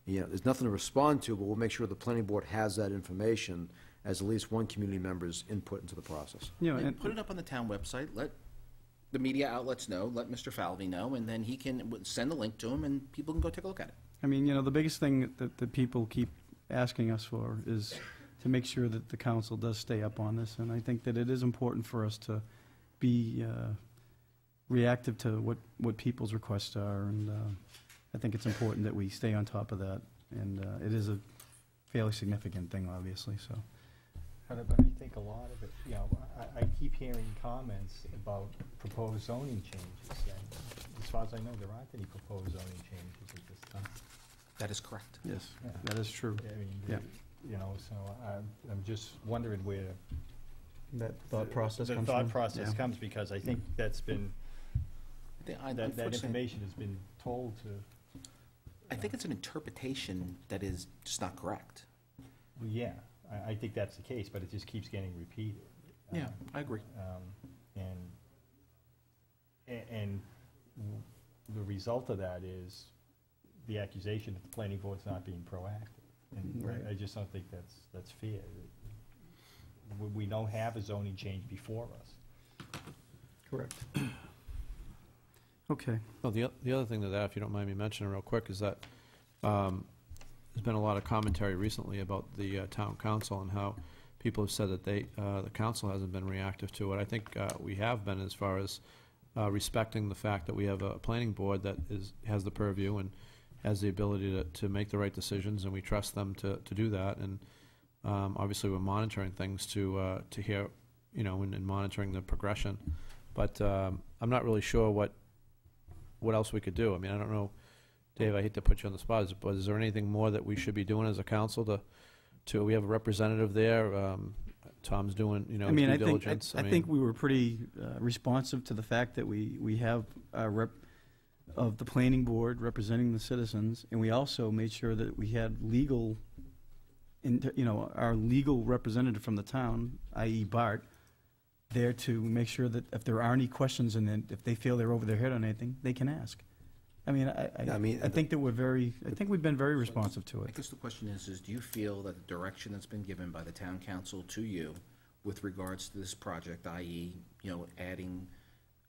There's nothing to respond to, but we'll make sure the planning board has that information as at least one community member's input into the process. And put it up on the town website, let the media outlets know, let Mr. Falvey know, and then he can send the link to him, and people can go take a look at it. I mean, the biggest thing that people keep asking us for is to make sure that the council does stay up on this, and I think that it is important for us to be reactive to what people's requests are, and I think it's important that we stay on top of that, and it is a fairly significant thing, obviously, so. But I think a lot of it, I keep hearing comments about proposed zoning changes, and as far as I know, there aren't any proposed zoning changes at this time. That is correct. Yes, Yeah. that is true. I mean, Yeah. So I'm just wondering where That thought process the comes thought from? process Yeah. comes, because I think that's been, that Unfortunately, information has been told to, I think it's an interpretation that is just not correct. well, yeah, I think that's the case, but it just keeps getting repeated. Yeah, I agree. And the result of that is the accusation that the planning board's not being proactive. And Right. I just don't think that's fair. We don't have a zoning change before us. Correct. Okay. Well, the other thing to that, if you don't mind me mentioning real quick, is that there's been a lot of commentary recently about the town council and how people have said that the council hasn't been reactive to it. I think we have been, as far as respecting the fact that we have a planning board that has the purview and has the ability to make the right decisions, and we trust them to do that. And obviously, we're monitoring things to hear, and monitoring the progression. But I'm not really sure what else we could do. I mean, I don't know, Dave, I hate to put you on the spot, but is there anything more that we should be doing as a council to we have a representative there? Tom's doing, I mean, due diligence. I think we were pretty responsive to the fact that we have a rep of the planning board representing the citizens, and we also made sure that we had legal, our legal representative from the town, i.e. Bart, there to make sure that if there are any questions and then if they feel they're over their head on anything, they can ask. I mean, I think that I think we've been very responsive to I it. guess the question is do you feel that the direction that's been given by the town council to you with regards to this project, i.e., adding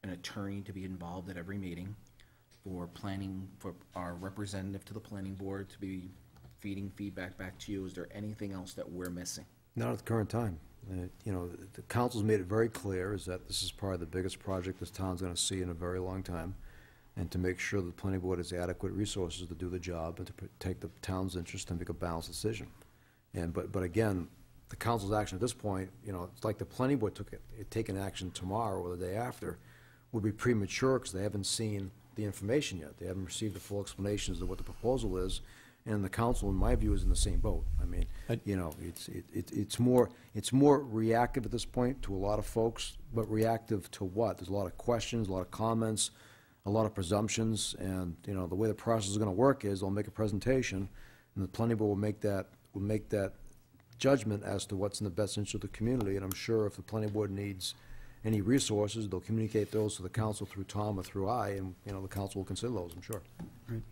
an attorney to be involved at every meeting, for our representative to the planning board to be feeding feedback back to you, is there anything else that we're missing? Not at the current time. The council's made it very clear is that this is probably the biggest project this town's going to see in a very long time, and to make sure that the planning board has adequate resources to do the job and to take the town's interest and make a balanced decision. But again, the council's action at this point, it's like the planning board taking action tomorrow or the day after would be premature because they haven't seen the information yet. They haven't received the full explanations of what the proposal is, and the council, in my view, is in the same boat. I mean, it's more reactive at this point to a lot of folks, but reactive to what? There's a lot of questions, a lot of comments, a lot of presumptions, and the way the process is going to work is they'll make a presentation, and the planning board will make that judgment as to what's in the best interest of the community. And I'm sure if the planning board needs any resources, they'll communicate those to the council through Tom or through I, and the council will consider those, I'm sure.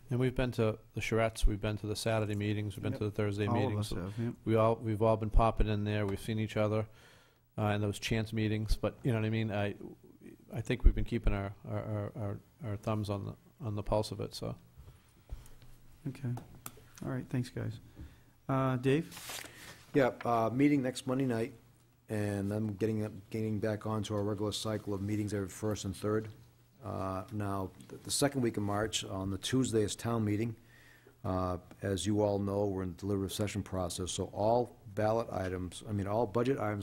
And we've been to the charrettes, we've been to the Saturday meetings, we've been to the Thursday All of meetings. us have, yep. We've all been popping in there. We've seen each other in those chance meetings. But you know what I mean. I think we've been keeping our thumbs on the pulse of it. So. Okay. All right. Thanks, guys. Dave? Yeah, meeting next Monday night, and then getting back onto our regular cycle of meetings every first and third. Now, the second week of March, on the Tuesday is town meeting. As you all know, we're in the deliberative session process, so all budget items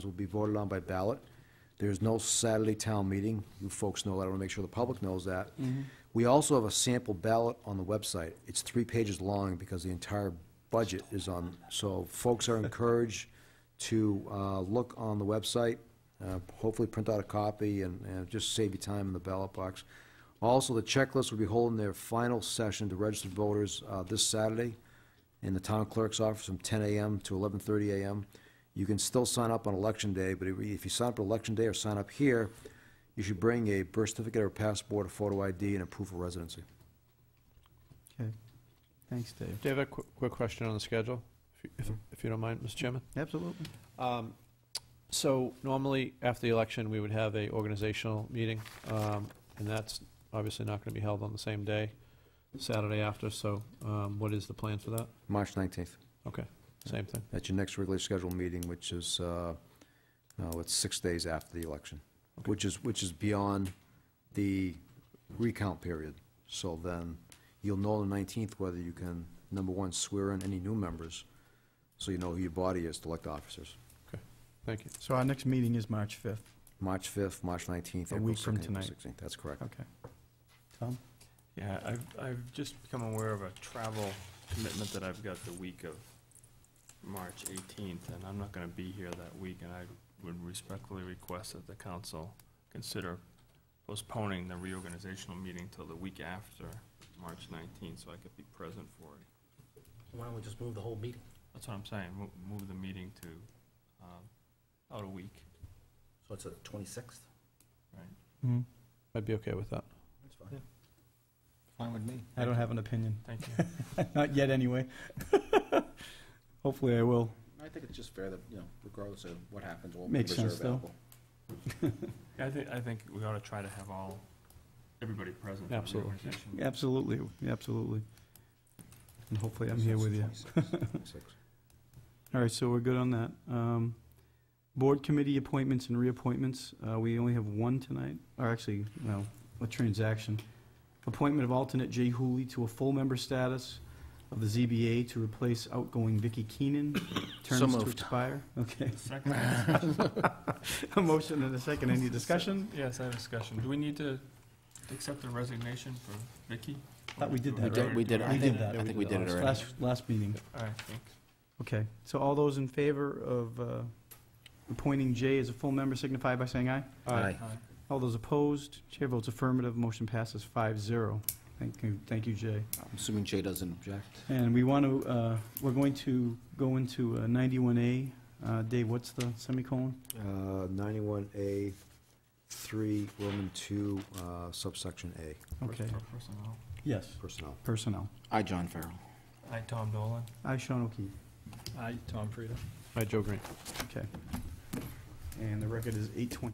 will be voted on by ballot. There's no Saturday town meeting. You folks know that. I want to make sure the public knows that. Mm-hmm. We also have a sample ballot on the website. It's 3 pages long because the entire budget is on. So folks are encouraged to look on the website, hopefully print out a copy, and just save you time in the ballot box. Also, the checklist will be holding their final session to registered voters this Saturday in the town clerk's office from 10 a.m. to 11:30 a.m. You can still sign up on Election Day, but if you sign up on Election Day or sign up here, you should bring a birth certificate or passport, a photo ID, and a proof of residency. Okay. Thanks, Dave. Dave, a quick question on the schedule, if you don't mind, Mr. Chairman. Absolutely. So normally, after the election, we would have a organizational meeting, and that's obviously not going to be held on the same day, Saturday after. So what is the plan for that? March 19th. Okay, same thing. That's your next regularly scheduled meeting, which is, it's 6 days after the election, Okay. which is beyond the recount period. So then you'll know on the 19th whether you can, number one, swear in any new members, so you know who your body is to elect officers. Thank you. So our next meeting is March 5th. March 5th, March 19th, A April week from 2nd, April tonight. 16th. That's correct. Okay. Tom? Yeah, I've just become aware of a travel commitment that I've got the week of March 18th, and I'm not going to be here that week, and I would respectfully request that the council consider postponing the reorganizational meeting till the week after March 19th, so I could be present for it. Why don't we just move the whole meeting? That's what I'm saying, move the meeting to out a week, So it's the 26th? right? Mm-hmm. I'd be okay with that. That's fine. Fine with me. I don't have an opinion. Thank you. Not yet, anyway. Hopefully I will. I think it's just fair that, regardless of what happens, we'll Makes reserve sense, though. available. Yeah, I think we ought to try to have all everybody present. for the Absolutely. organization. Absolutely, absolutely. And hopefully I'm here with you. All right, so we're good on that. Board committee appointments and reappointments, we only have one tonight, or actually, no, a transaction. Appointment of alternate Jay Hooley to a full member status of the ZBA to replace outgoing Vicky Keenan, terms to expire. Okay. Second. A motion and a second, any discussion? Yes, I have a discussion. Do we need to accept the resignation for Vicky? Thought we did Or that, do right? we do it? We did that. I think we did it already. Last meeting. All right, thanks. Okay, so all those in favor of appointing Jay as a full member signify by saying aye. Aye. All those opposed, chair votes affirmative, motion passes 5-0. Thank you, Jay. I'm assuming Jay doesn't object. And we want to, we're going to go into 91A. Dave, what's the semicolon? 91A, 3, Roman 2, subsection A, Okay, Personnel. yes, personnel. personnel. I, John Farrell. Hi, Tom Dolan. Aye, Sean O'Keefe. Aye, Tom Frieda. Hi, Joe Green. Okay. And the record is 8:20.